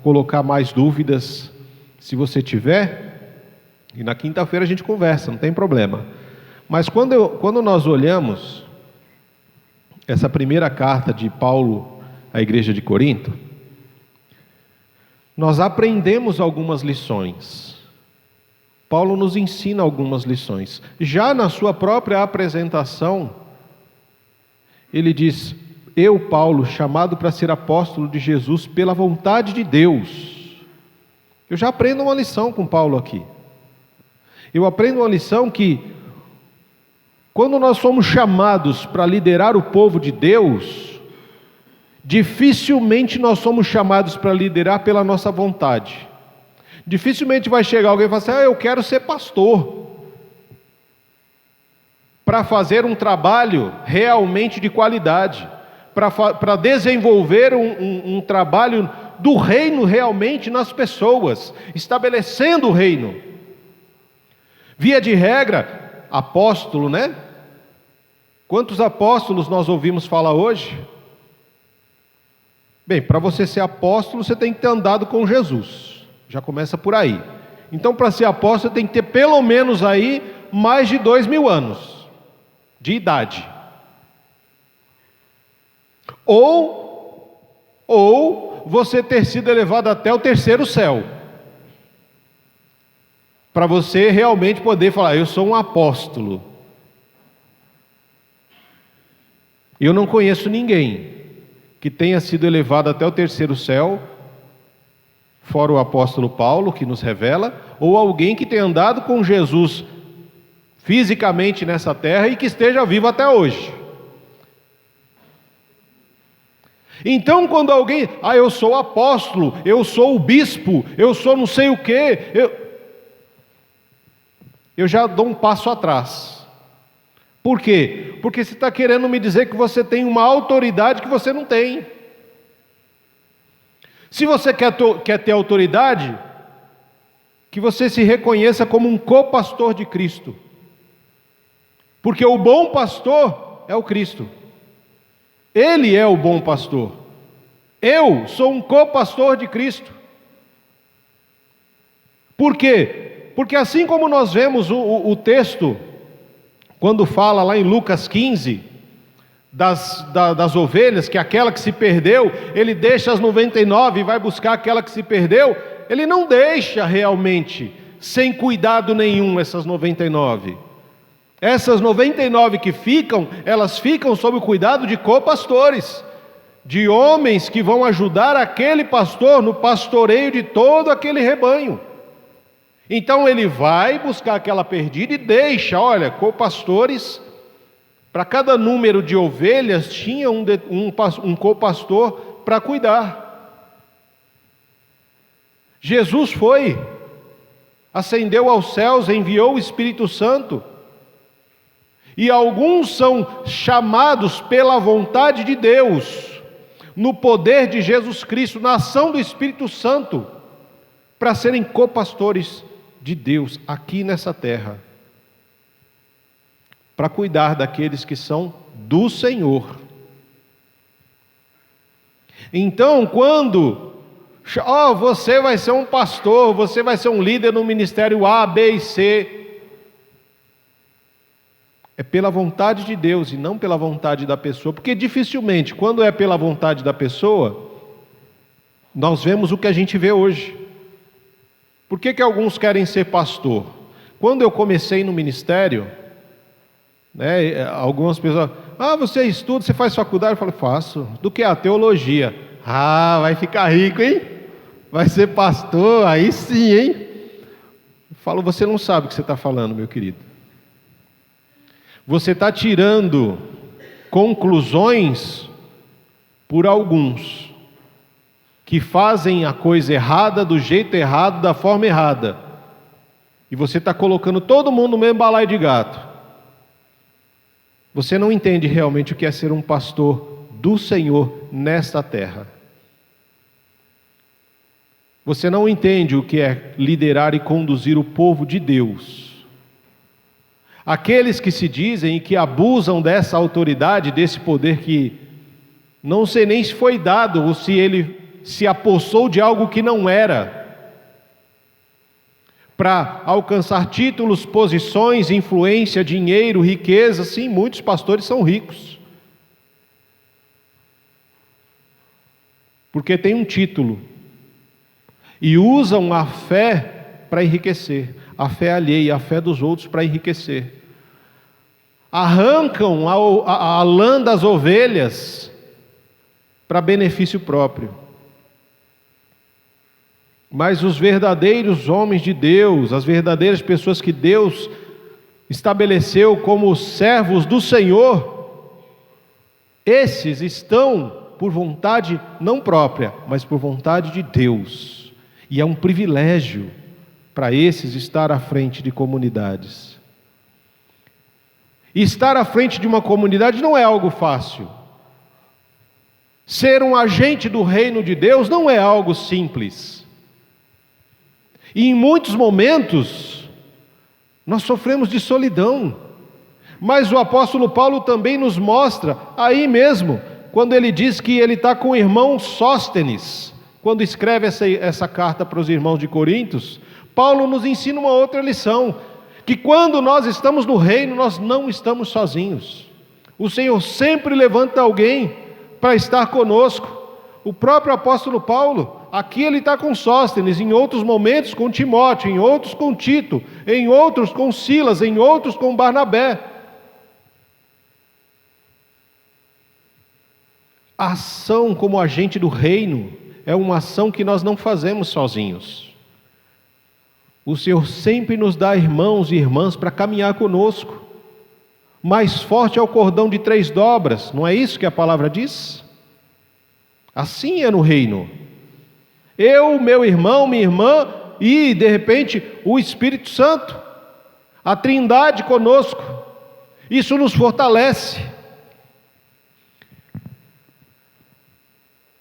colocar mais dúvidas se você tiver, e na quinta-feira a gente conversa, não tem problema. Mas quando nós olhamos essa primeira carta de Paulo à igreja de Corinto, nós aprendemos algumas lições. Paulo nos ensina algumas lições. Já na sua própria apresentação, ele diz: eu, Paulo, chamado para ser apóstolo de Jesus pela vontade de Deus. Eu já aprendo uma lição com Paulo aqui. Eu aprendo uma lição que, quando nós somos chamados para liderar o povo de Deus, dificilmente nós somos chamados para liderar pela nossa vontade. Dificilmente vai chegar alguém e falar assim: eu quero ser pastor, para fazer um trabalho realmente de qualidade, para desenvolver um trabalho do reino realmente nas pessoas, estabelecendo o reino. Via de regra, apóstolo, Quantos apóstolos nós ouvimos falar hoje? Bem, para você ser apóstolo, você tem que ter andado com Jesus, já começa por aí. Então, para ser apóstolo, você tem que ter pelo menos aí mais de 2000 anos de idade, ou você ter sido elevado até o 3º céu, para você realmente poder falar: eu sou um apóstolo. Eu não conheço ninguém que tenha sido elevado até o 3º céu, fora o apóstolo Paulo, que nos revela, ou alguém que tenha andado com Jesus fisicamente nessa terra e que esteja vivo até hoje. Então, quando alguém, eu sou apóstolo, eu sou o bispo, eu sou não sei o quê, eu já dou um passo atrás. Por quê? Porque você está querendo me dizer que você tem uma autoridade que você não tem. Se você quer ter autoridade, que você se reconheça como um copastor de Cristo. Porque o bom pastor é o Cristo. Ele é o bom pastor. Eu sou um co-pastor de Cristo. Por quê? Porque assim como nós vemos o texto, quando fala lá em Lucas 15, das ovelhas, que aquela que se perdeu, ele deixa as 99 e vai buscar aquela que se perdeu, ele não deixa realmente, sem cuidado nenhum, essas 99. Essas 99 que ficam, elas ficam sob o cuidado de co-pastores, de homens que vão ajudar aquele pastor no pastoreio de todo aquele rebanho. Então ele vai buscar aquela perdida e deixa, olha, co-pastores, para cada número de ovelhas tinha um co-pastor para cuidar. Jesus foi, ascendeu aos céus, enviou o Espírito Santo, e alguns são chamados pela vontade de Deus, no poder de Jesus Cristo, na ação do Espírito Santo, para serem co-pastores de Deus aqui nessa terra, para cuidar daqueles que são do Senhor. Então, quando você vai ser um pastor, você vai ser um líder no ministério A, B e C, é pela vontade de Deus e não pela vontade da pessoa, porque dificilmente, quando é pela vontade da pessoa, nós vemos o que a gente vê hoje. Por que alguns querem ser pastor? Quando eu comecei no ministério, algumas pessoas, você estuda, você faz faculdade? Eu falo, faço. Do que? A teologia. Vai ficar rico, hein? Vai ser pastor, aí sim, hein? Eu falo, você não sabe o que você está falando, meu querido. Você está tirando conclusões por alguns que fazem a coisa errada, do jeito errado, da forma errada. E você está colocando todo mundo no mesmo balaio de gato. Você não entende realmente o que é ser um pastor do Senhor nesta terra. Você não entende o que é liderar e conduzir o povo de Deus. Aqueles que se dizem e que abusam dessa autoridade, desse poder que não sei nem se foi dado ou se ele se apossou de algo que não era, para alcançar títulos, posições, influência, dinheiro, riqueza. Sim, muitos pastores são ricos, porque têm um título e usam a fé para enriquecer, a fé alheia, a fé dos outros para enriquecer. Arrancam a lã das ovelhas para benefício próprio. Mas os verdadeiros homens de Deus, as verdadeiras pessoas que Deus estabeleceu como servos do Senhor, esses estão por vontade não própria, mas por vontade de Deus. E é um privilégio para esses estar à frente de comunidades. E estar à frente de uma comunidade não é algo fácil. Ser um agente do reino de Deus não é algo simples. E em muitos momentos, nós sofremos de solidão. Mas o apóstolo Paulo também nos mostra, aí mesmo, quando ele diz que ele está com o irmão Sóstenes, quando escreve essa carta para os irmãos de Coríntios, Paulo nos ensina uma outra lição, que quando nós estamos no reino, nós não estamos sozinhos. O Senhor sempre levanta alguém para estar conosco. O próprio apóstolo Paulo, aqui ele está com Sóstenes, em outros momentos com Timóteo, em outros com Tito, em outros com Silas, em outros com Barnabé. A ação como agente do reino é uma ação que nós não fazemos sozinhos. O Senhor sempre nos dá irmãos e irmãs para caminhar conosco. Mais forte é o cordão de 3 dobras, não é isso que a palavra diz? Assim é no reino. Eu, meu irmão, minha irmã e, de repente, o Espírito Santo, a Trindade conosco. Isso nos fortalece.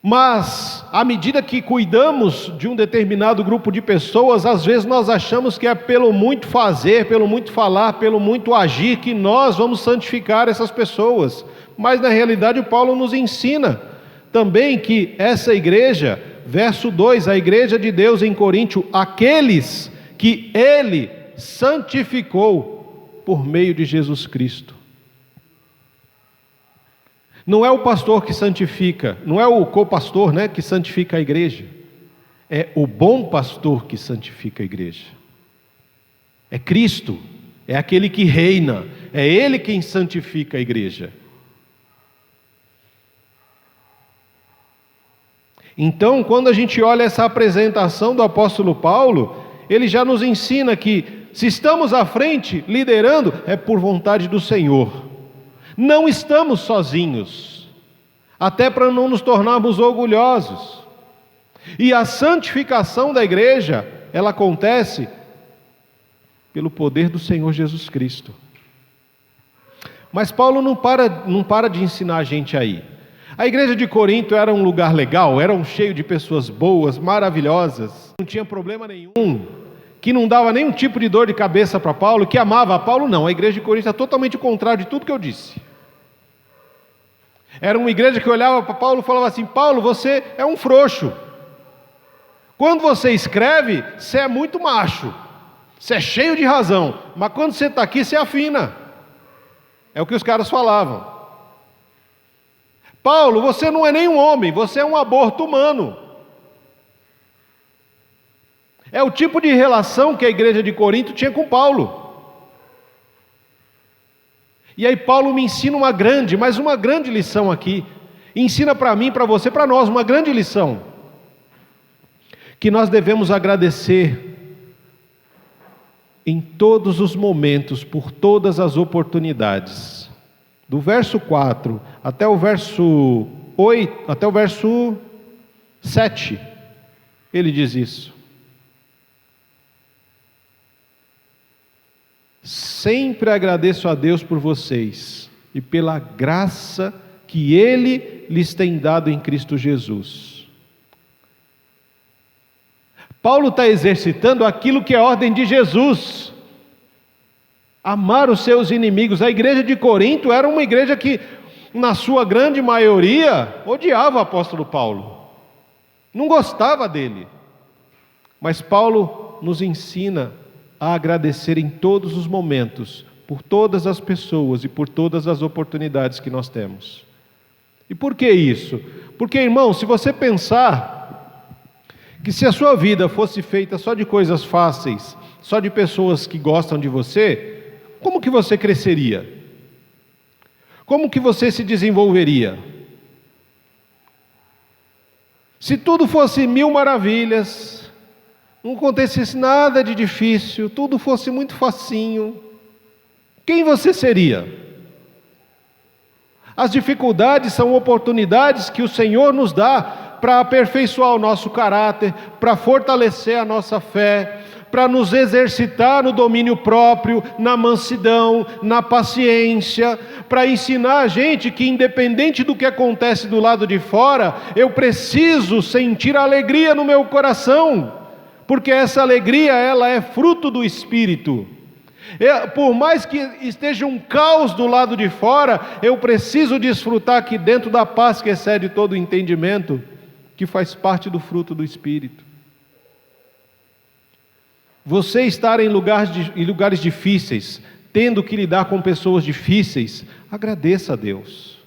Mas, à medida que cuidamos de um determinado grupo de pessoas, às vezes nós achamos que é pelo muito fazer, pelo muito falar, pelo muito agir, que nós vamos santificar essas pessoas. Mas, na realidade, Paulo nos ensina também que essa igreja, verso 2, a igreja de Deus em Coríntio, aqueles que Ele santificou por meio de Jesus Cristo. Não é o pastor que santifica, não é o co-pastor, que santifica a igreja. É o bom pastor que santifica a igreja. É Cristo, é aquele que reina, é Ele quem santifica a igreja. Então, quando a gente olha essa apresentação do apóstolo Paulo, ele já nos ensina que, se estamos à frente, liderando, é por vontade do Senhor. Não estamos sozinhos, até para não nos tornarmos orgulhosos. E a santificação da igreja, ela acontece pelo poder do Senhor Jesus Cristo. Mas Paulo não para de ensinar a gente aí. A igreja de Corinto era um lugar legal, era cheio de pessoas boas, maravilhosas, não tinha problema nenhum, que não dava nenhum tipo de dor de cabeça para Paulo, que amava a Paulo, não. A igreja de Corinto é totalmente o contrário de tudo que eu disse. Era uma igreja que olhava para Paulo e falava assim: Paulo, você é um frouxo. Quando você escreve, você é muito macho, você é cheio de razão, mas quando você está aqui, você afina. É o que os caras falavam. Paulo, você não é nem um homem, você é um aborto humano. É o tipo de relação que a igreja de Corinto tinha com Paulo. E aí Paulo me ensina uma grande lição aqui. Ensina para mim, para você, para nós, uma grande lição. Que nós devemos agradecer em todos os momentos, por todas as oportunidades. Do verso 4 até o verso 8, até o verso 7, ele diz isso. Sempre agradeço a Deus por vocês e pela graça que Ele lhes tem dado em Cristo Jesus. Paulo está exercitando aquilo que é a ordem de Jesus: amar os seus inimigos. A igreja de Corinto era uma igreja que, na sua grande maioria, odiava o apóstolo Paulo, não gostava dele. Mas Paulo nos ensina a agradecer em todos os momentos, por todas as pessoas e por todas as oportunidades que nós temos. E por que isso? Porque, irmão, se você pensar que se a sua vida fosse feita só de coisas fáceis, só de pessoas que gostam de você, como que você cresceria? Como que você se desenvolveria? Se tudo fosse mil maravilhas, não acontecesse nada de difícil, tudo fosse muito facinho, quem você seria? As dificuldades são oportunidades que o Senhor nos dá para aperfeiçoar o nosso caráter, para fortalecer a nossa fé, para nos exercitar no domínio próprio, na mansidão, na paciência, para ensinar a gente que, independente do que acontece do lado de fora, eu preciso sentir alegria no meu coração, porque essa alegria, ela é fruto do Espírito. Por mais que esteja um caos do lado de fora, eu preciso desfrutar aqui dentro da paz que excede todo o entendimento, que faz parte do fruto do Espírito. Você estar em lugares difíceis, tendo que lidar com pessoas difíceis, agradeça a Deus.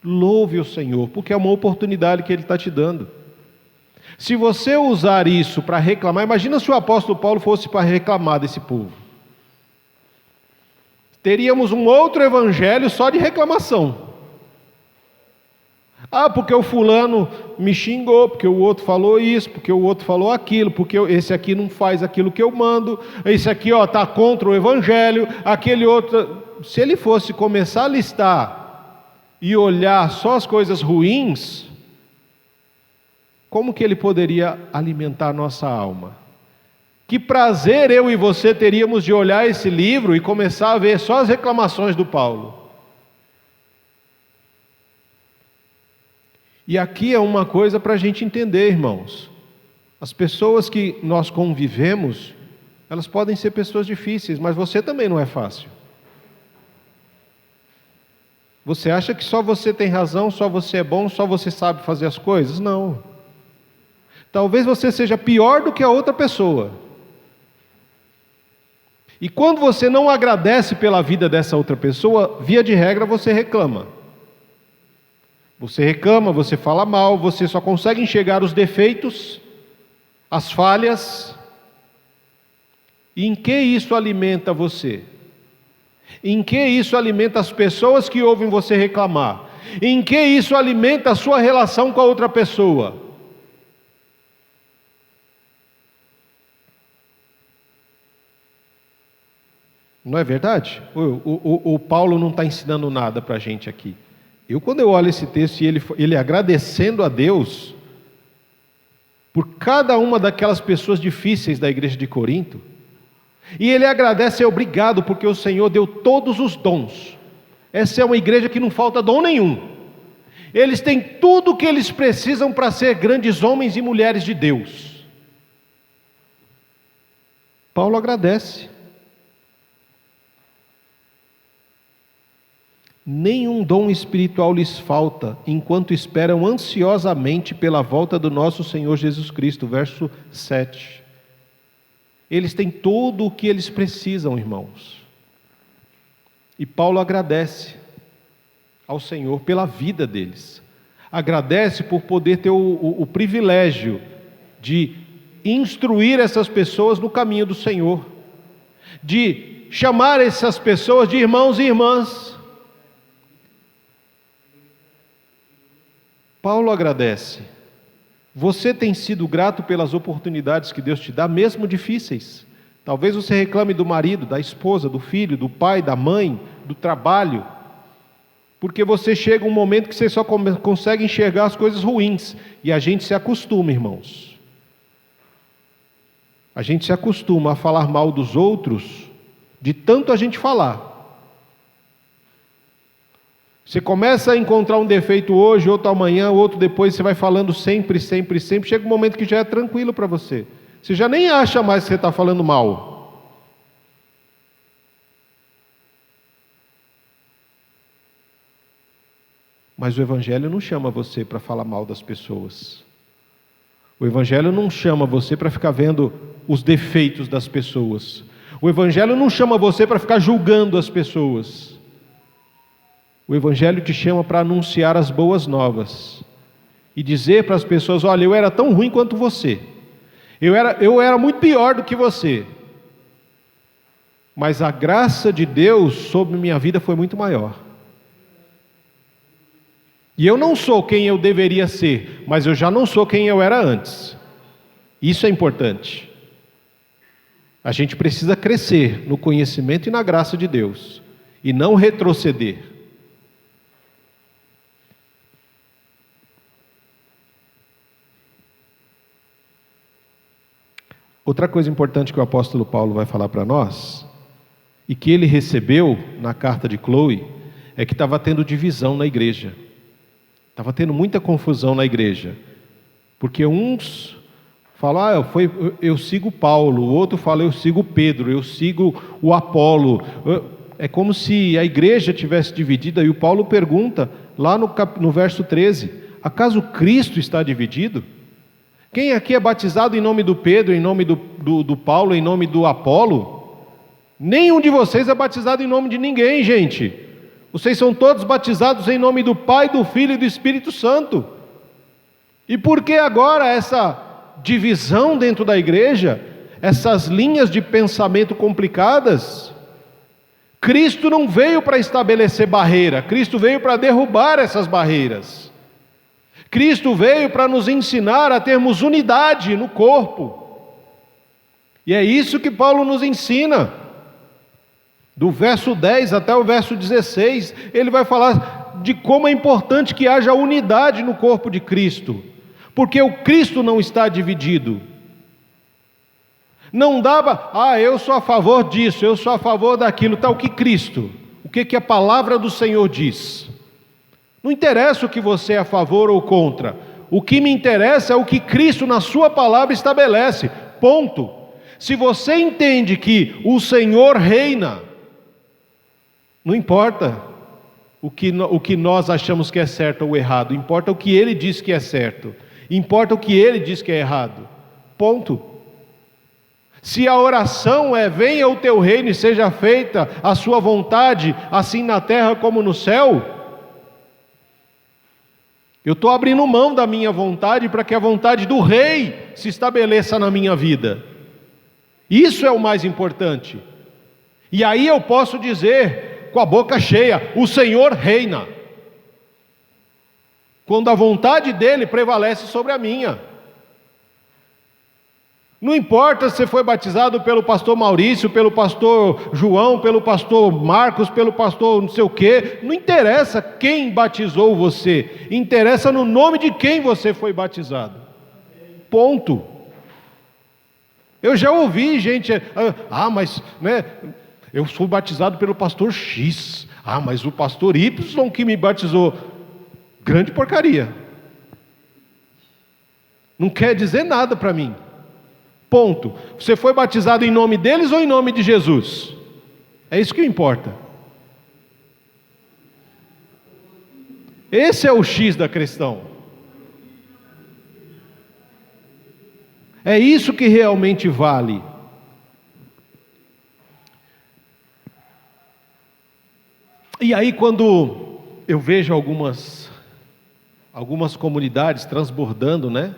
Louve o Senhor, porque é uma oportunidade que Ele está te dando. Se você usar isso para reclamar, imagina se o apóstolo Paulo fosse para reclamar desse povo. Teríamos um outro evangelho só de reclamação. Ah, porque o fulano me xingou, porque o outro falou isso, porque o outro falou aquilo, porque esse aqui não faz aquilo que eu mando, esse aqui está contra o evangelho, aquele outro... Se ele fosse começar a listar e olhar só as coisas ruins, como que ele poderia alimentar a nossa alma? Que prazer eu e você teríamos de olhar esse livro e começar a ver só as reclamações do Paulo. E aqui é uma coisa para a gente entender, irmãos. As pessoas que nós convivemos, elas podem ser pessoas difíceis, mas você também não é fácil. Você acha que só você tem razão, só você é bom, só você sabe fazer as coisas? Não. Talvez você seja pior do que a outra pessoa. E quando você não agradece pela vida dessa outra pessoa, via de regra você reclama. Você reclama, você fala mal, você só consegue enxergar os defeitos, as falhas. E em que isso alimenta você? Em que isso alimenta as pessoas que ouvem você reclamar? Em que isso alimenta a sua relação com a outra pessoa? Não é verdade? O Paulo não está ensinando nada para a gente aqui. Quando eu olho esse texto e ele agradecendo a Deus por cada uma daquelas pessoas difíceis da igreja de Corinto, e ele agradece, obrigado, porque o Senhor deu todos os dons. Essa é uma igreja que não falta dom nenhum. Eles têm tudo o que eles precisam para ser grandes homens e mulheres de Deus. Paulo agradece. Nenhum dom espiritual lhes falta, enquanto esperam ansiosamente pela volta do nosso Senhor Jesus Cristo. Verso 7. Eles têm tudo o que eles precisam, irmãos. E Paulo agradece ao Senhor pela vida deles. Agradece por poder ter o privilégio de instruir essas pessoas no caminho do Senhor. De chamar essas pessoas de irmãos e irmãs. Paulo agradece. Você tem sido grato pelas oportunidades que Deus te dá, mesmo difíceis. Talvez você reclame do marido, da esposa, do filho, do pai, da mãe, do trabalho, porque você chega um momento que você só consegue enxergar as coisas ruins, e a gente se acostuma, irmãos. A gente se acostuma a falar mal dos outros, de tanto a gente falar. Você começa a encontrar um defeito hoje, outro amanhã, outro depois, você vai falando sempre, sempre, sempre, chega um momento que já é tranquilo para você. Você já nem acha mais que você está falando mal. Mas o Evangelho não chama você para falar mal das pessoas. O Evangelho não chama você para ficar vendo os defeitos das pessoas. O Evangelho não chama você para ficar julgando as pessoas. O Evangelho te chama para anunciar as boas novas e dizer para as pessoas: olha, eu era tão ruim quanto você, eu era muito pior do que você, mas a graça de Deus sobre minha vida foi muito maior, e eu não sou quem eu deveria ser, mas eu já não sou quem eu era antes. Isso é importante. A gente precisa crescer no conhecimento e na graça de Deus e não retroceder. Outra coisa importante que o apóstolo Paulo vai falar para nós, e que ele recebeu na carta de Chloe, é que estava tendo divisão na igreja. Estava tendo muita confusão na igreja. Porque uns falam: eu sigo Paulo, o outro fala: eu sigo Pedro, eu sigo o Apolo. É como se a igreja tivesse dividida, e o Paulo pergunta, lá no verso 13, acaso Cristo está dividido? Quem aqui é batizado em nome do Pedro, em nome do Paulo, em nome do Apolo? Nenhum de vocês é batizado em nome de ninguém, gente. Vocês são todos batizados em nome do Pai, do Filho e do Espírito Santo. E por que agora essa divisão dentro da igreja? Essas linhas de pensamento complicadas? Cristo não veio para estabelecer barreira, Cristo veio para derrubar essas barreiras. Cristo veio para nos ensinar a termos unidade no corpo. E é isso que Paulo nos ensina. Do verso 10 até o verso 16, ele vai falar de como é importante que haja unidade no corpo de Cristo. Porque o Cristo não está dividido. Não dá, eu sou a favor disso, eu sou a favor daquilo. Tá, o que Cristo? O que a palavra do Senhor diz? Não interessa o que você é a favor ou contra. O que me interessa é o que Cristo na sua palavra estabelece. Ponto. Se você entende que o Senhor reina, não importa o que nós achamos que é certo ou errado, importa o que Ele diz que é certo, importa o que Ele diz que é errado. Ponto. Se a oração é: venha o teu reino e seja feita a sua vontade, assim na terra como no céu, eu estou abrindo mão da minha vontade para que a vontade do Rei se estabeleça na minha vida. Isso é o mais importante. E aí eu posso dizer com a boca cheia: o Senhor reina, quando a vontade dEle prevalece sobre a minha. Não importa se você foi batizado pelo pastor Maurício, pelo pastor João, pelo pastor Marcos, pelo pastor não sei o quê. Não interessa quem batizou você. Interessa no nome de quem você foi batizado. Ponto. Eu já ouvi gente... mas né, eu fui batizado pelo pastor X. Mas o pastor Y que me batizou. Grande porcaria. Não quer dizer nada para mim. Ponto. Você foi batizado em nome deles ou em nome de Jesus? É isso que importa. Esse é o X da questão. É isso que realmente vale. E aí quando eu vejo algumas comunidades transbordando, né?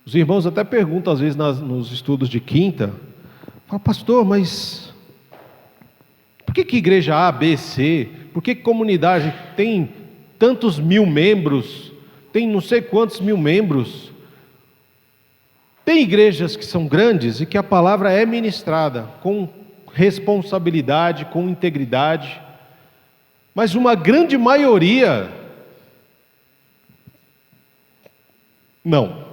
Os irmãos até perguntam às vezes nos estudos de quinta, falam: pastor, mas por que igreja A, B, C, por que comunidade tem tantos mil membros, tem não sei quantos mil membros? Tem igrejas que são grandes e que a palavra é ministrada com responsabilidade, com integridade, mas uma grande maioria não.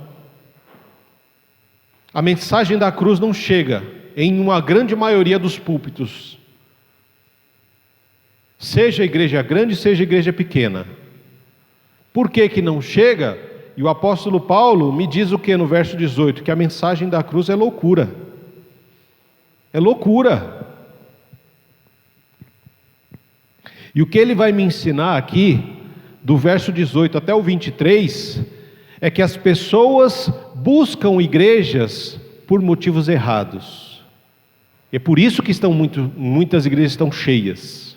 A mensagem da cruz não chega em uma grande maioria dos púlpitos. Seja a igreja grande, seja a igreja pequena. Por que não chega? E o apóstolo Paulo me diz o que no verso 18? Que a mensagem da cruz é loucura. É loucura. E o que ele vai me ensinar aqui, do verso 18 até o 23, é que as pessoas buscam igrejas por motivos errados. É por isso que muitas igrejas estão cheias.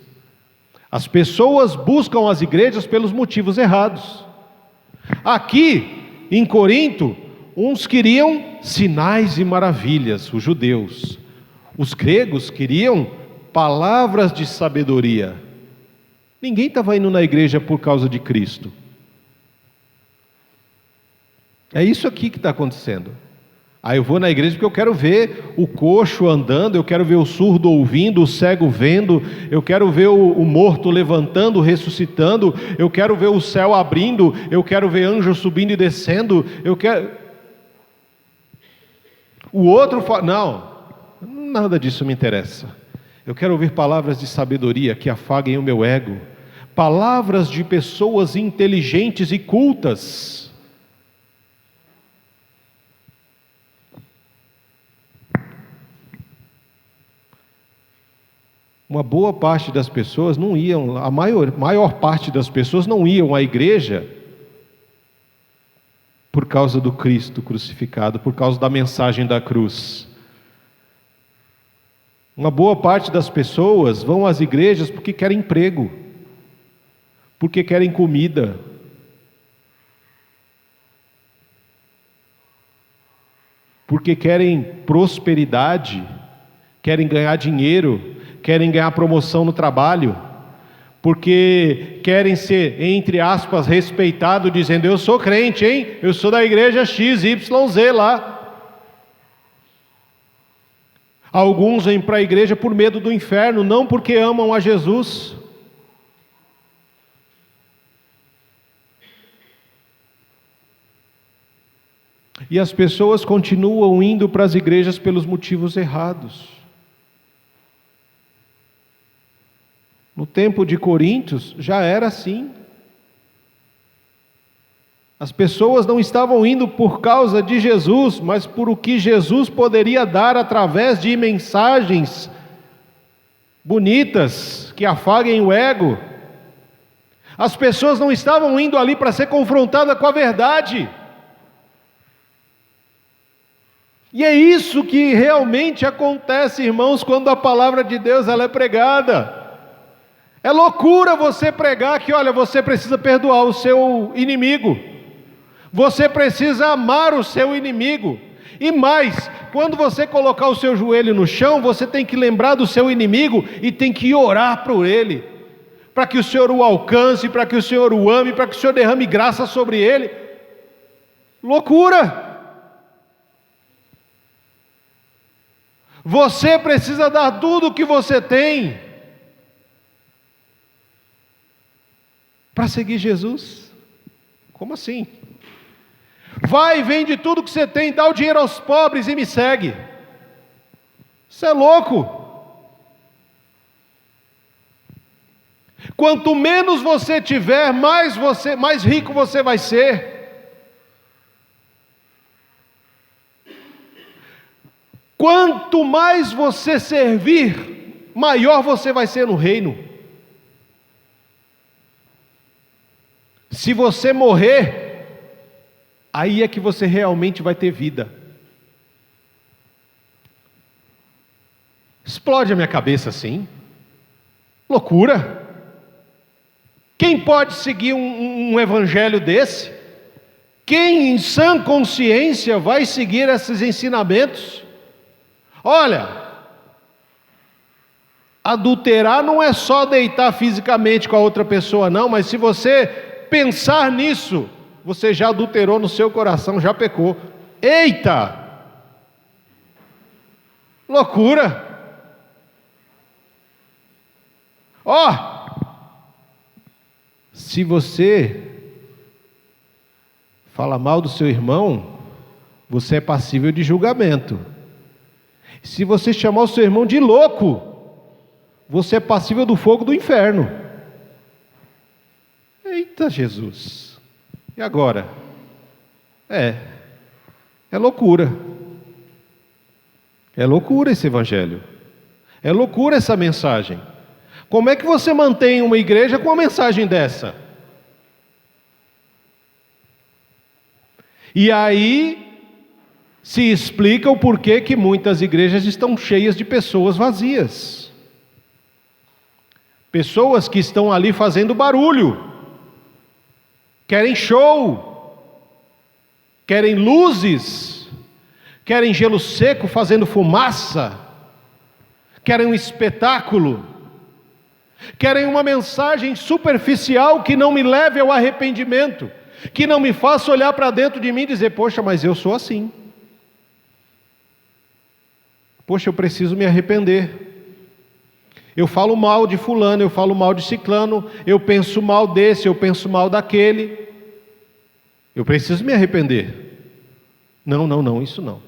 As pessoas buscam as igrejas pelos motivos errados. Aqui em Corinto, uns queriam sinais e maravilhas, os judeus. Os gregos queriam palavras de sabedoria. Ninguém estava indo na igreja por causa de Cristo. É isso aqui que está acontecendo. Eu vou na igreja porque eu quero ver o coxo andando, eu quero ver o surdo ouvindo, o cego vendo, eu quero ver o morto levantando, ressuscitando, eu quero ver o céu abrindo, eu quero ver anjos subindo e descendo, eu quero... O outro fala: não, nada disso me interessa. Eu quero ouvir palavras de sabedoria que afaguem o meu ego, palavras de pessoas inteligentes e cultas. Uma boa parte das pessoas não iam, a maior parte das pessoas não iam à igreja por causa do Cristo crucificado, por causa da mensagem da cruz. Uma boa parte das pessoas vão às igrejas porque querem emprego, porque querem comida, porque querem prosperidade, querem ganhar dinheiro, querem ganhar promoção no trabalho, porque querem ser, entre aspas, respeitados, dizendo: eu sou crente, hein? Eu sou da igreja XYZ lá. Alguns vêm para a igreja por medo do inferno, não porque amam a Jesus. E as pessoas continuam indo para as igrejas pelos motivos errados. No tempo de Coríntios já era assim. As pessoas não estavam indo por causa de Jesus, mas por o que Jesus poderia dar através de mensagens bonitas, que afaguem o ego. As pessoas não estavam indo ali para ser confrontadas com a verdade. E é isso que realmente acontece, irmãos, quando a palavra de Deus ela é pregada. É loucura você pregar que, olha, você precisa perdoar o seu inimigo. Você precisa amar o seu inimigo. E mais, quando você colocar o seu joelho no chão, você tem que lembrar do seu inimigo e tem que orar por ele, para que o Senhor o alcance, para que o Senhor o ame, para que o Senhor derrame graça sobre ele. Loucura! Você precisa dar tudo o que você tem para seguir Jesus. Como assim? Vai, vende tudo que você tem, dá o dinheiro aos pobres e me segue. Você é louco. Quanto menos você tiver, mais rico você vai ser. Quanto mais você servir, maior você vai ser no reino. Se você morrer, aí é que você realmente vai ter vida. Explode a minha cabeça assim. Loucura. Quem pode seguir um evangelho desse? Quem em sã consciência vai seguir esses ensinamentos? Olha, adulterar não é só deitar fisicamente com a outra pessoa não, mas se você pensar nisso, você já adulterou no seu coração, já pecou. Eita! Loucura! Ó! Se você fala mal do seu irmão, você é passível de julgamento. Se você chamar o seu irmão de louco, você é passível do fogo do inferno. Eita Jesus! E agora? É loucura. É loucura esse evangelho. É loucura essa mensagem. Como é que você mantém uma igreja com uma mensagem dessa? E aí se explica o porquê que muitas igrejas estão cheias de pessoas vazias. Pessoas que estão ali fazendo barulho. Querem show, querem luzes, querem gelo seco fazendo fumaça, querem um espetáculo, querem uma mensagem superficial que não me leve ao arrependimento, que não me faça olhar para dentro de mim e dizer, poxa, mas eu sou assim. Poxa, eu preciso me arrepender. Eu falo mal de fulano, eu falo mal de ciclano, eu penso mal desse, eu penso mal daquele. Eu preciso me arrepender. Não, isso não.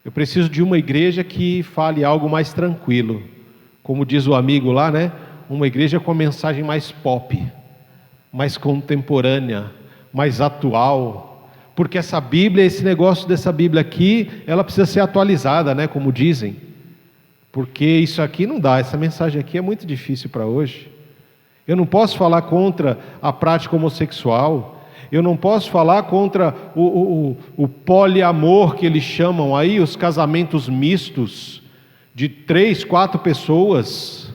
Eu preciso de uma igreja que fale algo mais tranquilo. Como diz o amigo lá, né? Uma igreja com a mensagem mais pop, mais contemporânea, mais atual. Porque essa Bíblia, esse negócio dessa Bíblia aqui, ela precisa ser atualizada, né? Como dizem. Porque isso aqui não dá, essa mensagem aqui é muito difícil para hoje. Eu não posso falar contra a prática homossexual, eu não posso falar contra o poliamor que eles chamam aí, os casamentos mistos, de 3, 4 pessoas.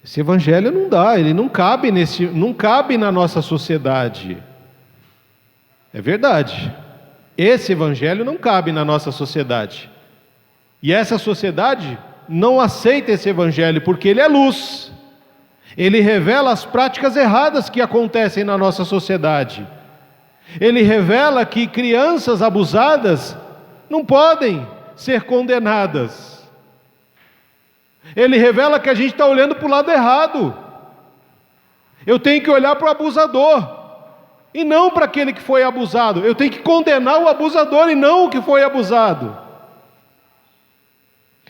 Esse evangelho não dá, ele não cabe na nossa sociedade. É verdade. Esse evangelho não cabe na nossa sociedade. E essa sociedade não aceita esse evangelho porque ele é luz. Ele revela as práticas erradas que acontecem na nossa sociedade. Ele revela que crianças abusadas não podem ser condenadas. Ele revela que a gente está olhando para o lado errado. Eu tenho que olhar para o abusador e não para aquele que foi abusado. Eu tenho que condenar o abusador e não o que foi abusado.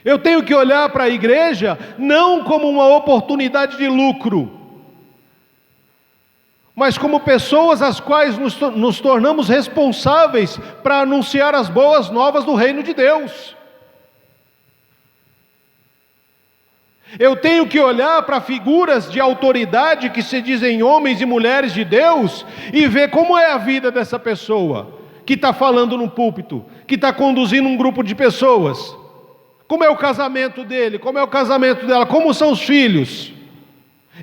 Eu tenho que olhar para a igreja não como uma oportunidade de lucro, mas como pessoas as quais nos tornamos responsáveis para anunciar as boas novas do reino de Deus. Eu tenho que olhar para figuras de autoridade que se dizem homens e mulheres de Deus e ver como é a vida dessa pessoa que está falando no púlpito, que está conduzindo um grupo de pessoas. Como é o casamento dele, como é o casamento dela, como são os filhos.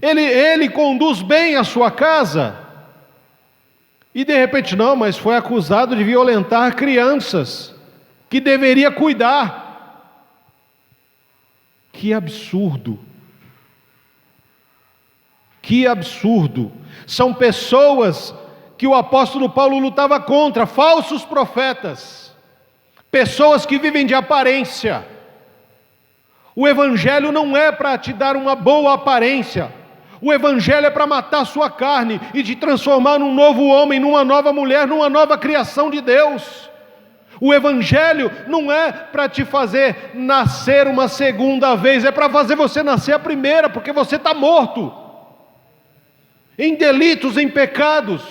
Ele conduz bem a sua casa. E de repente, não, mas foi acusado de violentar crianças, que deveria cuidar. Que absurdo! Que absurdo! São pessoas que o apóstolo Paulo lutava contra, falsos profetas, pessoas que vivem de aparência. O evangelho não é para te dar uma boa aparência, o evangelho é para matar a sua carne e te transformar num novo homem, numa nova mulher, numa nova criação de Deus. O evangelho não é para te fazer nascer uma segunda vez, é para fazer você nascer a primeira, porque você está morto em delitos, em pecados.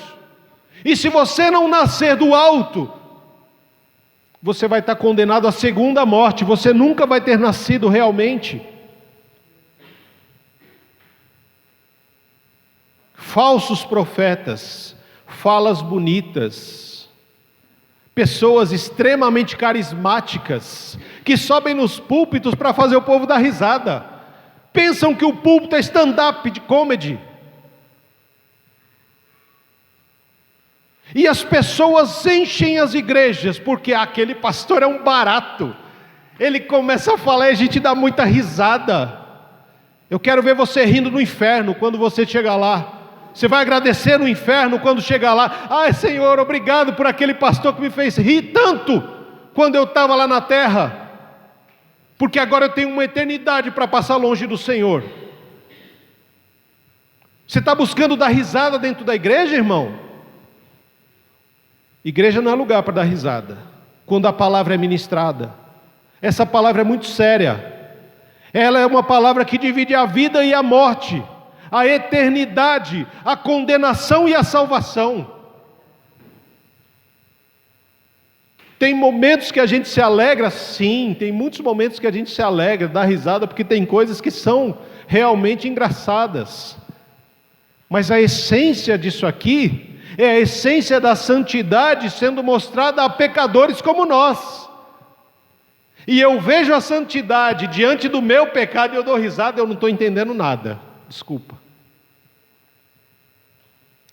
E se você não nascer do alto, você vai estar condenado à segunda morte, você nunca vai ter nascido realmente. Falsos profetas, falas bonitas, pessoas extremamente carismáticas, que sobem nos púlpitos para fazer o povo dar risada, pensam que o púlpito é stand-up de comedy, e as pessoas enchem as igrejas, porque aquele pastor é um barato, ele começa a falar e a gente dá muita risada. Eu quero ver você rindo no inferno quando você chegar lá. Você vai agradecer no inferno quando chegar lá. Ai, Senhor, obrigado por aquele pastor que me fez rir tanto quando eu estava lá na terra, porque agora eu tenho uma eternidade para passar longe do Senhor. Você está buscando dar risada dentro da igreja, irmão? Igreja não é lugar para dar risada quando a palavra é ministrada. Essa palavra é muito séria. Ela é uma palavra que divide a vida e a morte, a eternidade, a condenação e a salvação. Tem momentos que a gente se alegra, sim, tem muitos momentos que a gente se alegra, dá risada, porque tem coisas que são realmente engraçadas. Mas a essência disso aqui é a essência da santidade sendo mostrada a pecadores como nós. E eu vejo a santidade diante do meu pecado e eu dou risada, eu não estou entendendo nada. Desculpa.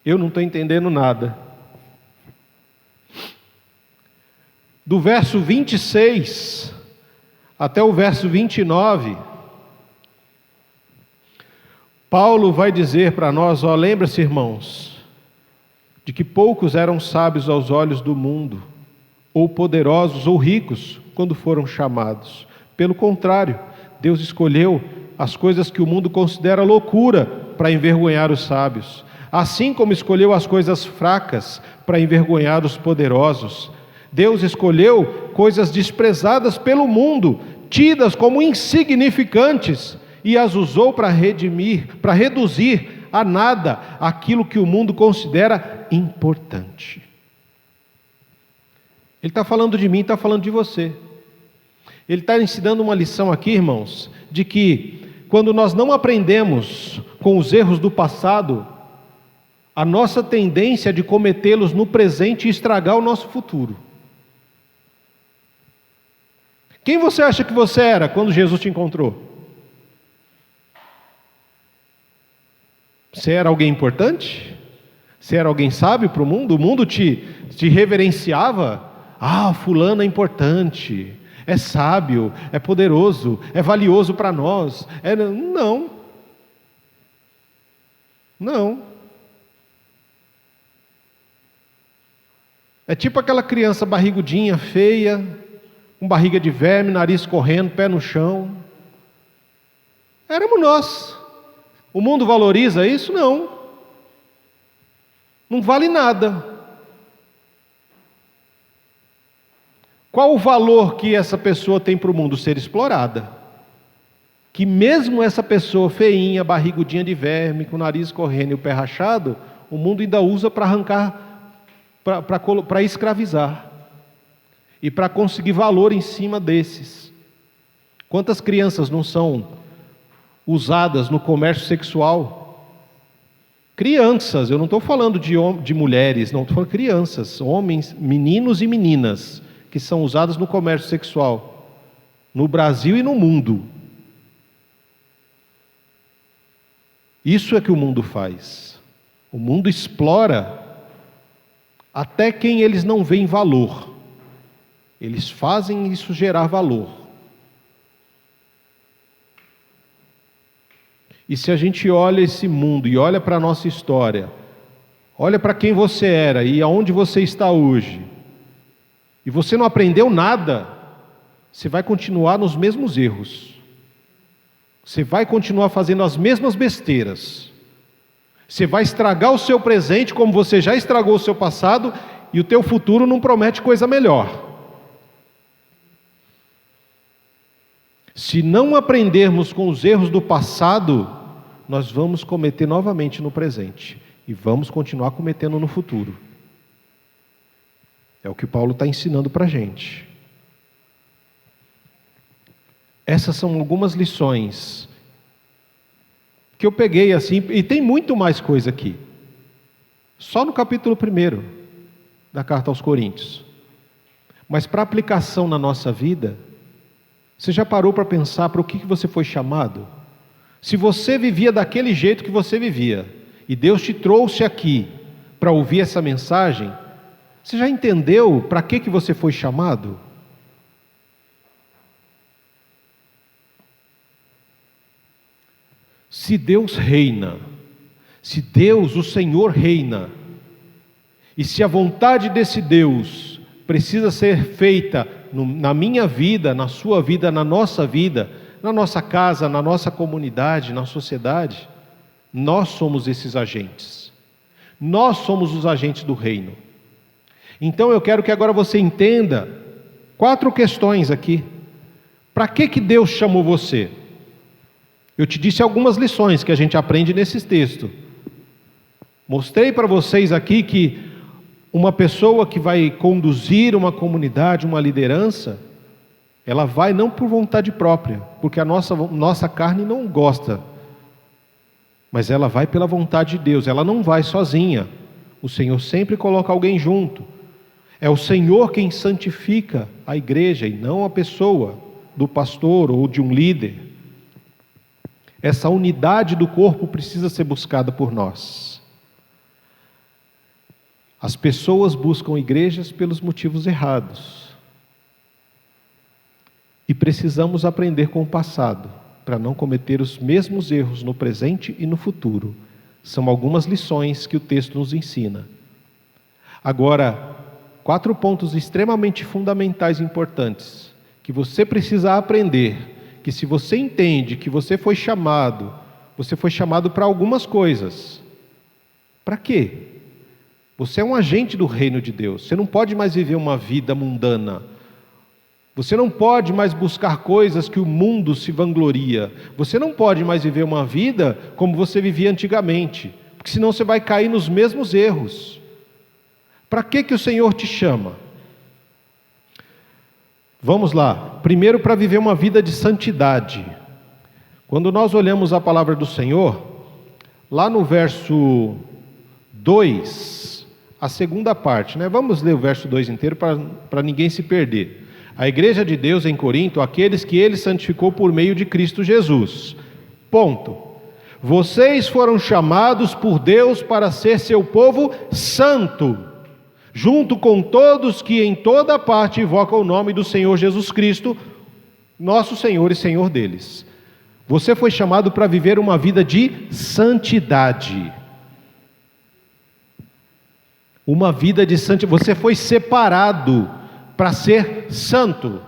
Eu não estou entendendo nada. Do verso 26 até o verso 29, Paulo vai dizer para nós, lembra-se, irmãos, de que poucos eram sábios aos olhos do mundo, ou poderosos ou ricos, quando foram chamados. Pelo contrário, Deus escolheu as coisas que o mundo considera loucura para envergonhar os sábios, assim como escolheu as coisas fracas para envergonhar os poderosos. Deus escolheu coisas desprezadas pelo mundo, tidas como insignificantes, e as usou para reduzir a nada aquilo que o mundo considera importante. Ele está falando de mim, está falando de você. Ele está ensinando uma lição aqui, irmãos, de que quando nós não aprendemos com os erros do passado, a nossa tendência é de cometê-los no presente e estragar o nosso futuro. Quem você acha que você era quando Jesus te encontrou? Você era alguém importante? Você era alguém sábio para o mundo? O mundo te reverenciava? Fulano é importante, é sábio, é poderoso, é valioso para nós. Não. É tipo aquela criança barrigudinha, feia, com barriga de verme, nariz correndo, pé no chão. Éramos nós. O mundo valoriza isso? Não. Não vale nada. Qual o valor que essa pessoa tem para o mundo? Ser explorada. Que mesmo essa pessoa feinha, barrigudinha de verme, com o nariz correndo e o pé rachado, o mundo ainda usa para arrancar, para escravizar e para conseguir valor em cima desses. Quantas crianças não são usadas no comércio sexual? Crianças, eu não estou falando de mulheres, não, estou falando de crianças, homens, meninos e meninas, que são usadas no comércio sexual, no Brasil e no mundo. Isso é que o mundo faz. O mundo explora até quem eles não veem valor. Eles fazem isso gerar valor. E se a gente olha esse mundo e olha para a nossa história, olha para quem você era e aonde você está hoje, e você não aprendeu nada, você vai continuar nos mesmos erros. Você vai continuar fazendo as mesmas besteiras. Você vai estragar o seu presente como você já estragou o seu passado, e o teu futuro não promete coisa melhor. Se não aprendermos com os erros do passado, nós vamos cometer novamente no presente. E vamos continuar cometendo no futuro. É o que Paulo está ensinando para a gente. Essas são algumas lições que eu peguei assim, e tem muito mais coisa aqui. Só no capítulo 1 da carta aos Coríntios. Mas para aplicação na nossa vida, você já parou para pensar para o que você foi chamado? Se você vivia daquele jeito que você vivia, e Deus te trouxe aqui para ouvir essa mensagem, você já entendeu para que você foi chamado? Se Deus reina, se Deus, o Senhor, reina, e se a vontade desse Deus precisa ser feita na minha vida, na sua vida, na nossa vida, na nossa casa, na nossa comunidade, na sociedade, nós somos esses agentes. Nós somos os agentes do reino. Então eu quero que agora você entenda 4 questões aqui. Para que Deus chamou você? Eu te disse algumas lições que a gente aprende nesses textos. Mostrei para vocês aqui que uma pessoa que vai conduzir uma comunidade, uma liderança, ela vai não por vontade própria, porque a nossa carne não gosta, mas ela vai pela vontade de Deus, ela não vai sozinha. O Senhor sempre coloca alguém junto. É o Senhor quem santifica a igreja e não a pessoa do pastor ou de um líder. Essa unidade do corpo precisa ser buscada por nós. As pessoas buscam igrejas pelos motivos errados. E precisamos aprender com o passado, para não cometer os mesmos erros no presente e no futuro. São algumas lições que o texto nos ensina. Agora, 4 pontos extremamente fundamentais e importantes, que você precisa aprender, que se você entende que você foi chamado para algumas coisas. Para quê? Você é um agente do reino de Deus. Você não pode mais viver uma vida mundana. Você não pode mais buscar coisas que o mundo se vangloria. Você não pode mais viver uma vida como você vivia antigamente, porque senão você vai cair nos mesmos erros. Para que o Senhor te chama? Vamos lá. Primeiro, para viver uma vida de santidade. Quando nós olhamos a palavra do Senhor, lá no verso 2, a segunda parte, né? Vamos ler o verso 2 inteiro para ninguém se perder. A igreja de Deus em Corinto, aqueles que Ele santificou por meio de Cristo Jesus. Ponto. Vocês foram chamados por Deus para ser seu povo santo, junto com todos que em toda parte invocam o nome do Senhor Jesus Cristo, nosso Senhor e Senhor deles. Você foi chamado para viver uma vida de santidade. Uma vida de santidade. Você foi separado para ser santo.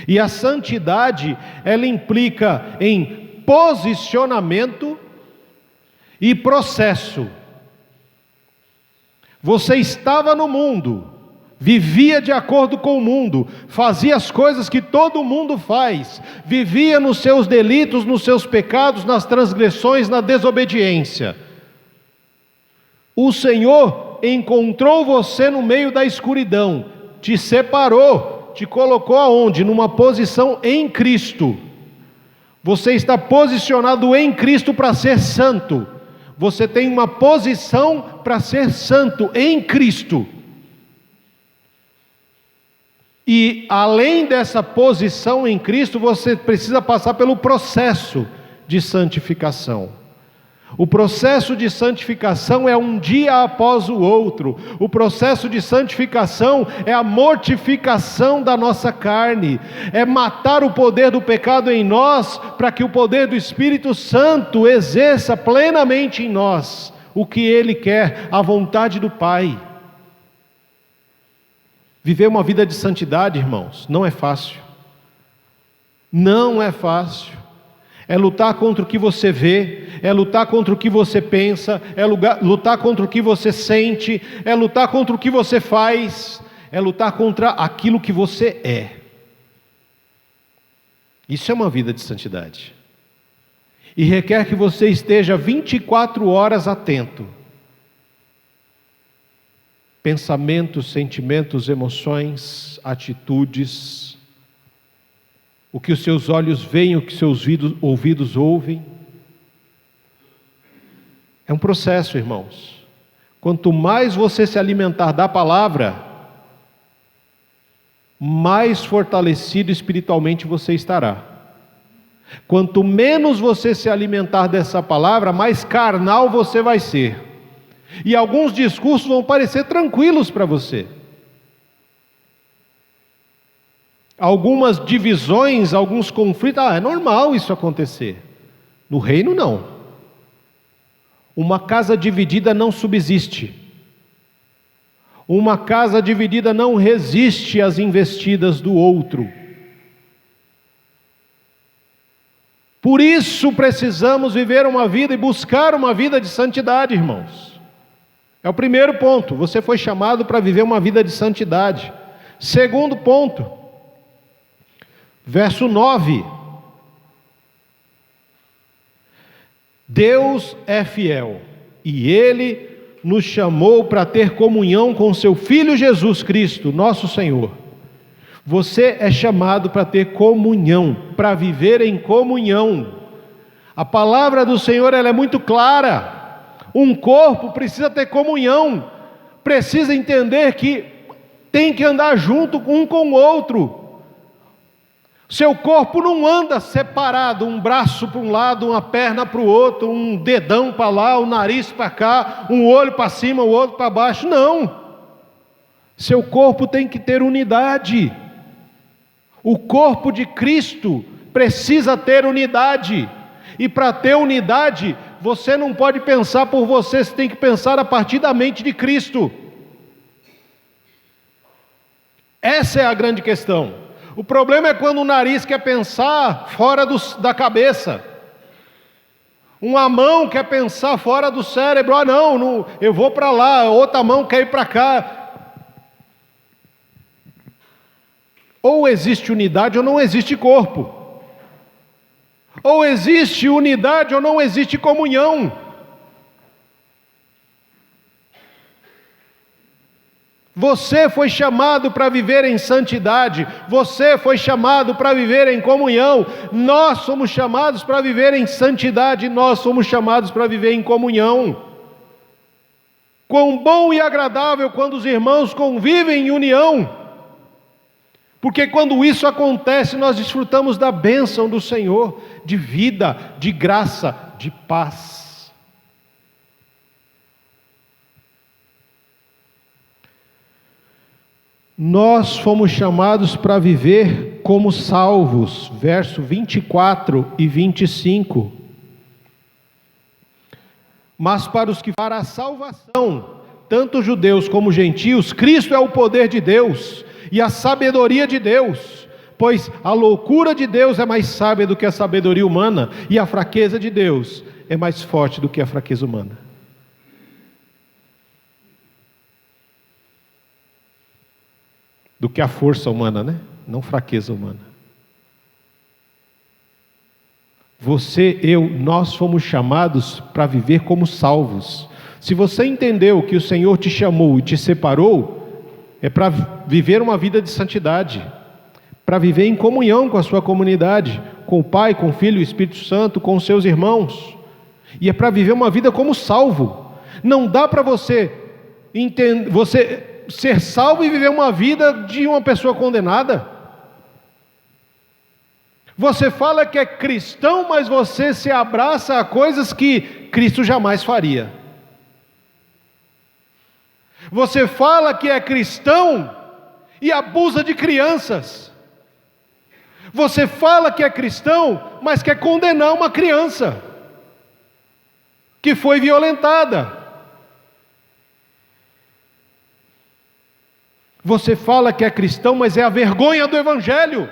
E a santidade, ela implica em posicionamento e processo. Você estava no mundo, vivia de acordo com o mundo, fazia as coisas que todo mundo faz, vivia nos seus delitos, nos seus pecados, nas transgressões, na desobediência. O Senhor encontrou você no meio da escuridão, te separou, te colocou aonde? Numa posição em Cristo. Você está posicionado em Cristo para ser santo. Você tem uma posição para ser santo em Cristo. E além dessa posição em Cristo, você precisa passar pelo processo de santificação. O processo de santificação é um dia após o outro. O processo de santificação é a mortificação da nossa carne, é matar o poder do pecado em nós, para que o poder do Espírito Santo exerça plenamente em nós o que Ele quer, a vontade do Pai. Viver uma vida de santidade, irmãos, não é fácil. Não é fácil. É lutar contra o que você vê, é lutar contra o que você pensa, é lutar contra o que você sente, é lutar contra o que você faz, é lutar contra aquilo que você é. Isso é uma vida de santidade. E requer que você esteja 24 horas atento. Pensamentos, sentimentos, emoções, atitudes, o que os seus olhos veem, o que seus ouvidos ouvem. É um processo, irmãos. Quanto mais você se alimentar da palavra, mais fortalecido espiritualmente você estará. Quanto menos você se alimentar dessa palavra, mais carnal você vai ser. E alguns discursos vão parecer tranquilos para você. Algumas divisões, alguns conflitos, é normal isso acontecer. No reino não. Uma casa dividida não subsiste. Uma casa dividida não resiste às investidas do outro. Por isso precisamos viver uma vida e buscar uma vida de santidade, irmãos. É o primeiro ponto, você foi chamado para viver uma vida de santidade. Segundo ponto, verso 9. Deus é fiel e Ele nos chamou para ter comunhão com seu Filho Jesus Cristo, nosso Senhor. Você é chamado para ter comunhão, para viver em comunhão. A palavra do Senhor ela é muito clara. Um corpo precisa ter comunhão, precisa entender que tem que andar junto um com o outro. Seu corpo não anda separado, um braço para um lado, uma perna para o outro, um dedão para lá, o nariz para cá, um olho para cima, o outro para baixo, não. Seu corpo tem que ter unidade. O corpo de Cristo precisa ter unidade, e para ter unidade, você não pode pensar por você, você tem que pensar a partir da mente de Cristo. Essa é a grande questão. O problema é quando o nariz quer pensar fora da cabeça, uma mão quer pensar fora do cérebro, não, eu vou para lá, outra mão quer ir para cá. Ou existe unidade ou não existe corpo. Ou existe unidade ou não existe comunhão. Você foi chamado para viver em santidade, você foi chamado para viver em comunhão, nós somos chamados para viver em santidade, nós somos chamados para viver em comunhão. Quão bom e agradável quando os irmãos convivem em união, porque quando isso acontece, nós desfrutamos da bênção do Senhor, de vida, de graça, de paz. Nós fomos chamados para viver como salvos, verso 24 e 25. Mas para a salvação, tanto judeus como gentios, Cristo é o poder de Deus e a sabedoria de Deus, pois a loucura de Deus é mais sábia do que a sabedoria humana, e a fraqueza de Deus é mais forte do que a fraqueza humana. Do que a força humana, né? Não fraqueza humana. Você, nós fomos chamados para viver como salvos. Se você entendeu que o Senhor te chamou e te separou, é para viver uma vida de santidade, para viver em comunhão com a sua comunidade, com o Pai, com o Filho e o Espírito Santo, com os seus irmãos, e é para viver uma vida como salvo. Não dá para você ser salvo e viver uma vida de uma pessoa condenada. Você fala que é cristão, mas você se abraça a coisas que Cristo jamais faria. Você fala que é cristão e abusa de crianças. Você fala que é cristão, mas quer condenar uma criança que foi violentada. Você fala que é cristão, mas é a vergonha do Evangelho.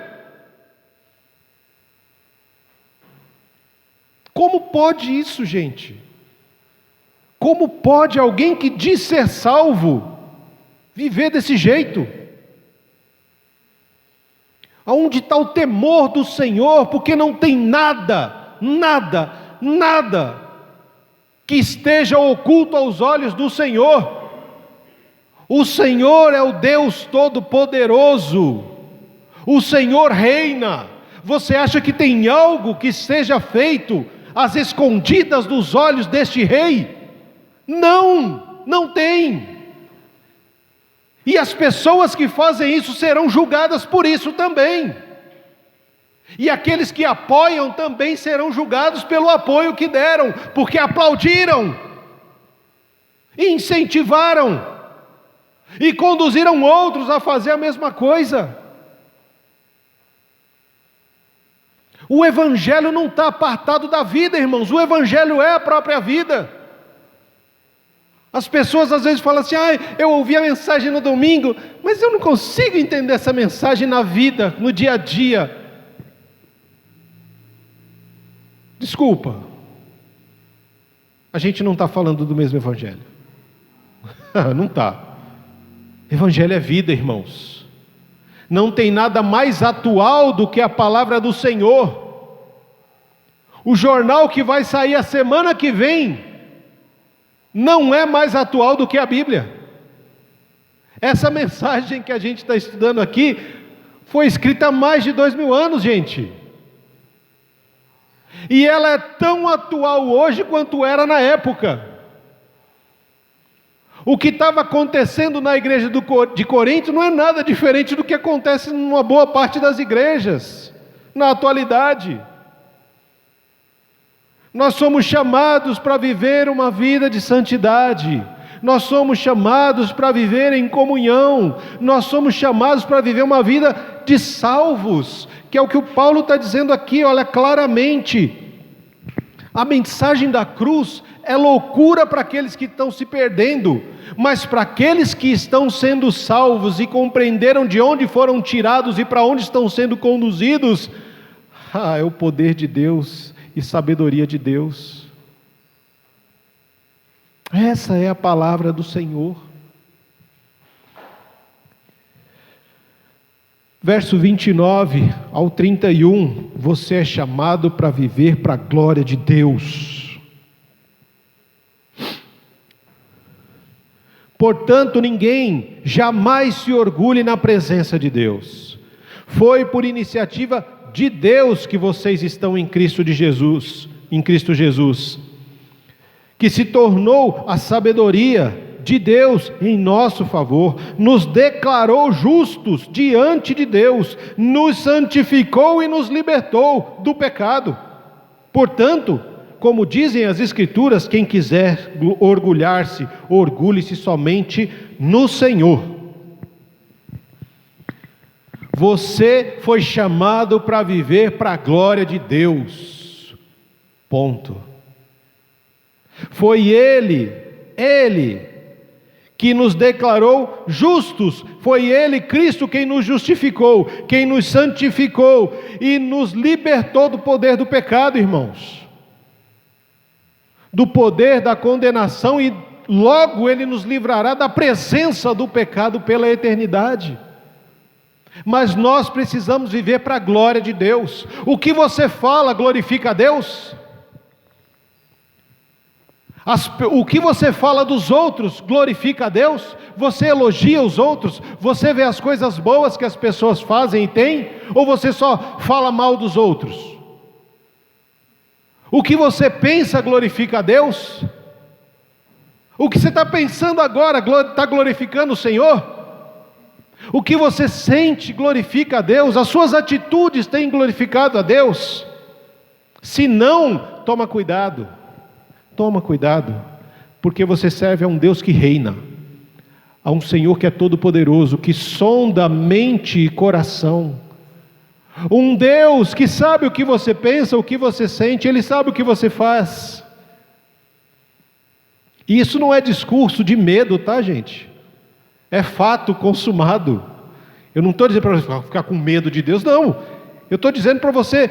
Como pode isso, gente? Como pode alguém que diz ser salvo viver desse jeito? Aonde está o temor do Senhor? Porque não tem nada que esteja oculto aos olhos do Senhor. O Senhor é o Deus Todo-Poderoso. O Senhor reina. Você acha que tem algo que seja feito às escondidas dos olhos deste rei? Não tem. E as pessoas que fazem isso serão julgadas por isso também. E aqueles que apoiam também serão julgados pelo apoio que deram, porque aplaudiram, incentivaram e conduziram outros a fazer a mesma coisa. O Evangelho não está apartado da vida, irmãos. O Evangelho é a própria vida. As pessoas às vezes falam assim: eu ouvi a mensagem no domingo, mas eu não consigo entender essa mensagem na vida, no dia a dia. Desculpa, a gente não está falando do mesmo Evangelho. Não está. Evangelho é vida, irmãos. Não tem nada mais atual do que a palavra do Senhor. O jornal que vai sair a semana que vem não é mais atual do que a Bíblia. Essa mensagem que a gente está estudando aqui foi escrita há mais de 2000 anos, gente. E ela é tão atual hoje quanto era na época. O que estava acontecendo na igreja de Corinto não é nada diferente do que acontece numa boa parte das igrejas na atualidade. Nós somos chamados para viver uma vida de santidade. Nós somos chamados para viver em comunhão. Nós somos chamados para viver uma vida de salvos, que é o que o Paulo está dizendo aqui, olha claramente. A mensagem da cruz é loucura para aqueles que estão se perdendo, mas para aqueles que estão sendo salvos e compreenderam de onde foram tirados e para onde estão sendo conduzidos, é o poder de Deus e sabedoria de Deus. Essa é a palavra do Senhor. Verso 29 ao 31, você é chamado para viver para a glória de Deus. Portanto, ninguém jamais se orgulhe na presença de Deus. Foi por iniciativa de Deus que vocês estão em Cristo Jesus, que se tornou a sabedoria de Deus em nosso favor, nos declarou justos diante de Deus, nos santificou e nos libertou do pecado. Portanto, como dizem as Escrituras, quem quiser orgulhar-se, orgulhe-se somente no Senhor. Você foi chamado para viver para a glória de Deus. Ponto. Foi Ele que nos declarou justos. Foi Ele, Cristo, quem nos justificou, quem nos santificou e nos libertou do poder do pecado, irmãos. Do poder da condenação, e logo Ele nos livrará da presença do pecado pela eternidade. Mas nós precisamos viver para a glória de Deus. O que você fala glorifica a Deus? O que você fala dos outros glorifica a Deus? Você elogia os outros? Você vê as coisas boas que as pessoas fazem e têm? Ou você só fala mal dos outros? O que você pensa glorifica a Deus? O que você está pensando agora está glorificando o Senhor? O que você sente glorifica a Deus? As suas atitudes têm glorificado a Deus? Se não, toma cuidado, porque você serve a um Deus que reina, a um Senhor que é todo-poderoso, que sonda mente e coração, um Deus que sabe o que você pensa, o que você sente, Ele sabe o que você faz. E isso não é discurso de medo, tá, gente? É fato consumado. Eu não estou dizendo para você ficar com medo de Deus, não. Eu estou dizendo para você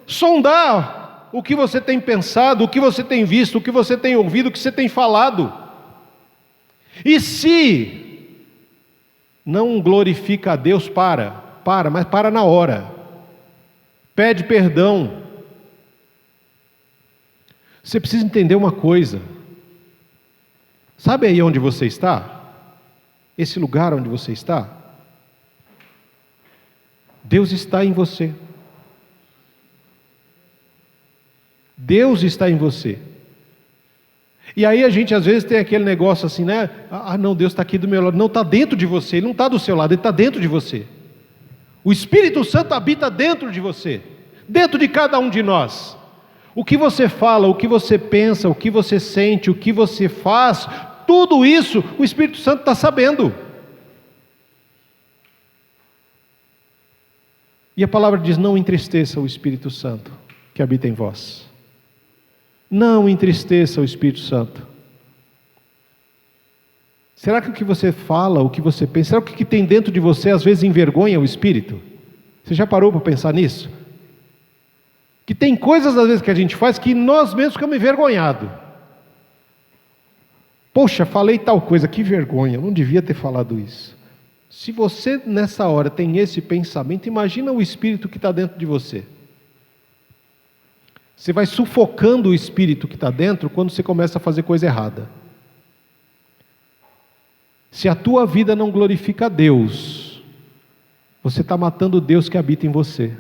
sondar o que você tem pensado, o que você tem visto, o que você tem ouvido, o que você tem falado. E se não glorifica a Deus, mas para na hora. Pede perdão. Você precisa entender uma coisa. Sabe aí onde você está? Esse lugar onde você está? Deus está em você. Deus está em você. E aí a gente às vezes tem aquele negócio assim, né? Ah não, Deus está aqui do meu lado. Não, está dentro de você, Ele não está do seu lado, Ele está dentro de você. O Espírito Santo habita dentro de você, dentro de cada um de nós. O que você fala, o que você pensa, o que você sente, o que você faz, tudo isso o Espírito Santo está sabendo. E a palavra diz: não entristeça o Espírito Santo que habita em vós. Não entristeça o Espírito Santo. Será que o que você fala, o que você pensa, será que o que tem dentro de você às vezes envergonha o Espírito? Você já parou para pensar nisso? Que tem coisas às vezes que a gente faz que nós mesmos ficamos envergonhados. Poxa, falei tal coisa, que vergonha, eu não devia ter falado isso. Se você nessa hora tem esse pensamento, imagina o Espírito que está dentro de você. Você vai sufocando o Espírito que está dentro quando você começa a fazer coisa errada. Se a tua vida não glorifica a Deus, você está matando o Deus que habita em você.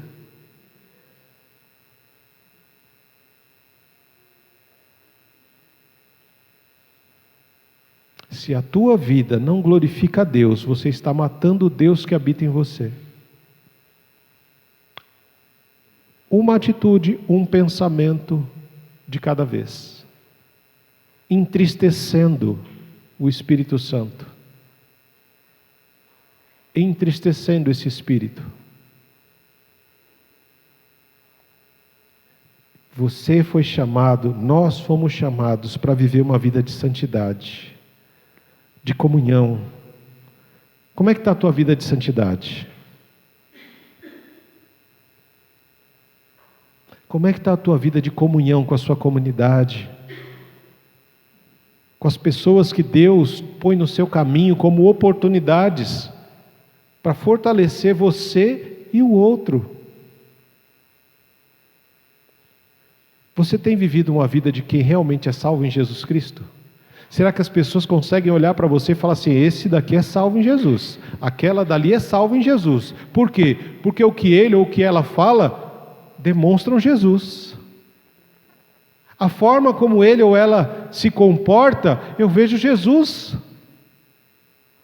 Se a tua vida não glorifica a Deus, você está matando o Deus que habita em você. Uma atitude, um pensamento de cada vez, entristecendo o Espírito Santo, entristecendo esse Espírito. Você foi chamado, nós fomos chamados para viver uma vida de santidade, de comunhão. Como é que está a tua vida de santidade? Como é que está a tua vida de comunhão com a sua comunidade? Com as pessoas que Deus põe no seu caminho como oportunidades para fortalecer você e o outro. Você tem vivido uma vida de quem realmente é salvo em Jesus Cristo? Será que as pessoas conseguem olhar para você e falar assim: esse daqui é salvo em Jesus, aquela dali é salva em Jesus? Por quê? Porque o que ele ou o que ela fala demonstram Jesus. A forma como ele ou ela se comporta, eu vejo Jesus.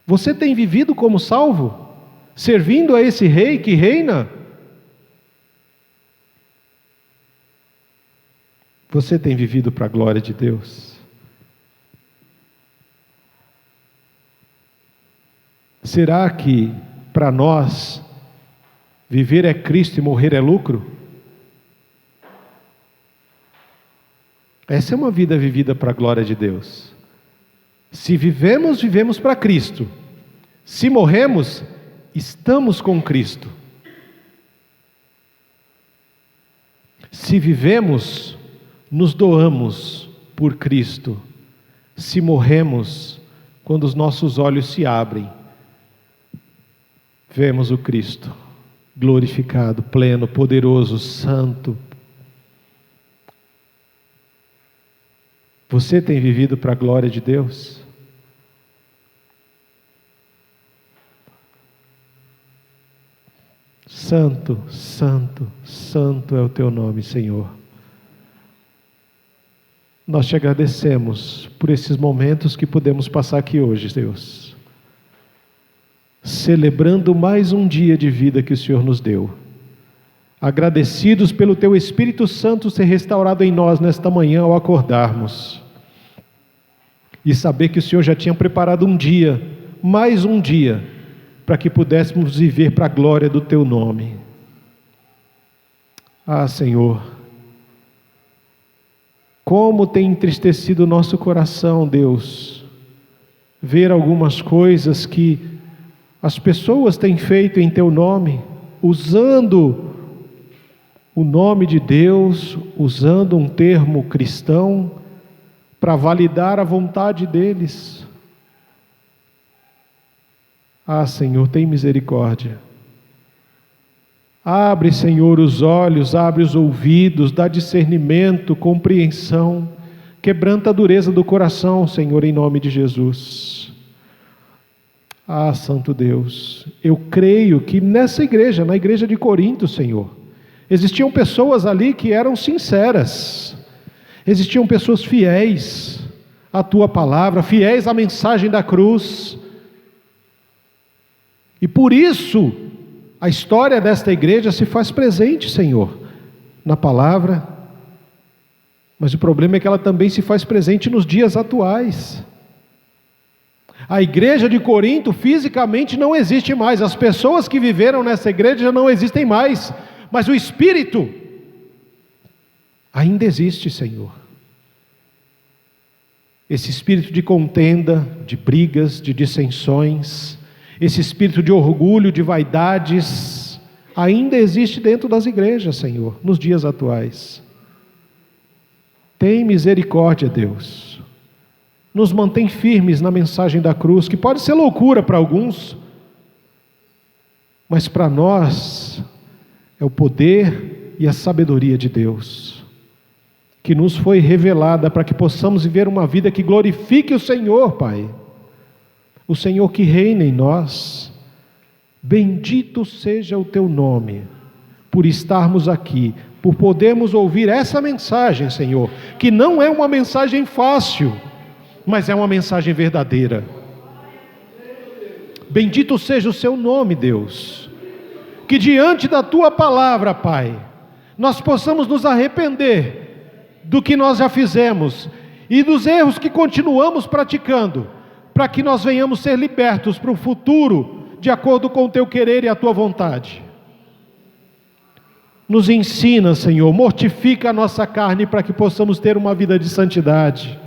Você tem vivido como salvo? Servindo a esse rei que reina? Você tem vivido para a glória de Deus? Será que para nós viver é Cristo e morrer é lucro? Essa é uma vida vivida para a glória de Deus. Se vivemos, vivemos para Cristo. Se morremos, estamos com Cristo. Se vivemos, nos doamos por Cristo. Se morremos, quando os nossos olhos se abrem, vemos o Cristo glorificado, pleno, poderoso, santo. Você tem vivido para a glória de Deus? Santo, santo, santo é o teu nome, Senhor. Nós te agradecemos por esses momentos que podemos passar aqui hoje, Deus, celebrando mais um dia de vida que o Senhor nos deu. Agradecidos pelo teu Espírito Santo ser restaurado em nós nesta manhã ao acordarmos. E saber que o Senhor já tinha preparado um dia, mais um dia, para que pudéssemos viver para a glória do teu nome. Ah, Senhor, como tem entristecido o nosso coração, Deus, ver algumas coisas que as pessoas têm feito em teu nome, usando o nome de Deus, usando um termo cristão, para validar a vontade deles. Ah, Senhor, tem misericórdia. Abre, Senhor, os olhos, abre os ouvidos, dá discernimento, compreensão, quebranta a dureza do coração, Senhor, em nome de Jesus. Ah, Santo Deus, eu creio que nessa igreja, na igreja de Corinto, Senhor, existiam pessoas ali que eram sinceras, existiam pessoas fiéis à tua palavra, fiéis à mensagem da cruz, e por isso a história desta igreja se faz presente, Senhor, na palavra, mas o problema é que ela também se faz presente nos dias atuais. A igreja de Corinto fisicamente não existe mais, as pessoas que viveram nessa igreja já não existem mais, mas o Espírito ainda existe, Senhor. Esse espírito de contenda, de brigas, de dissensões, esse espírito de orgulho, de vaidades, ainda existe dentro das igrejas, Senhor, nos dias atuais. Tem misericórdia, Deus. Nos mantém firmes na mensagem da cruz, que pode ser loucura para alguns, mas para nós é o poder e a sabedoria de Deus, que nos foi revelada para que possamos viver uma vida que glorifique o Senhor, Pai. O Senhor que reina em nós. Bendito seja o teu nome, por estarmos aqui, por podermos ouvir essa mensagem, Senhor, que não é uma mensagem fácil, mas é uma mensagem verdadeira. Bendito seja o seu nome, Deus, que diante da tua palavra, Pai, nós possamos nos arrepender do que nós já fizemos e dos erros que continuamos praticando, para que nós venhamos ser libertos para o futuro, de acordo com o teu querer e a tua vontade. Nos ensina, Senhor, mortifica a nossa carne para que possamos ter uma vida de santidade,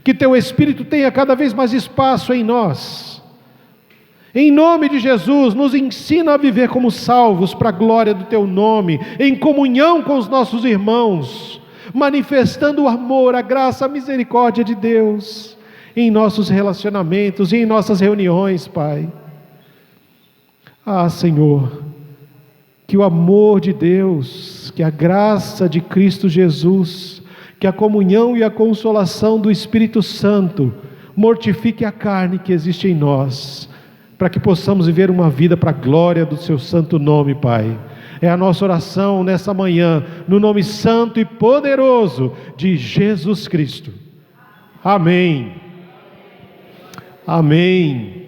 que teu Espírito tenha cada vez mais espaço em nós. Em nome de Jesus, nos ensina a viver como salvos para a glória do teu nome, em comunhão com os nossos irmãos, manifestando o amor, a graça, a misericórdia de Deus em nossos relacionamentos e em nossas reuniões, Pai. Ah, Senhor, que o amor de Deus, que a graça de Cristo Jesus, que a comunhão e a consolação do Espírito Santo mortifique a carne que existe em nós, para que possamos viver uma vida para a glória do seu santo nome, Pai. É a nossa oração nessa manhã, no nome santo e poderoso de Jesus Cristo. Amém. Amém.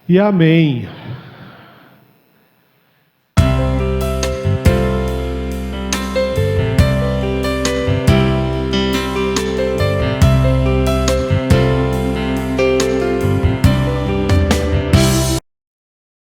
E amém.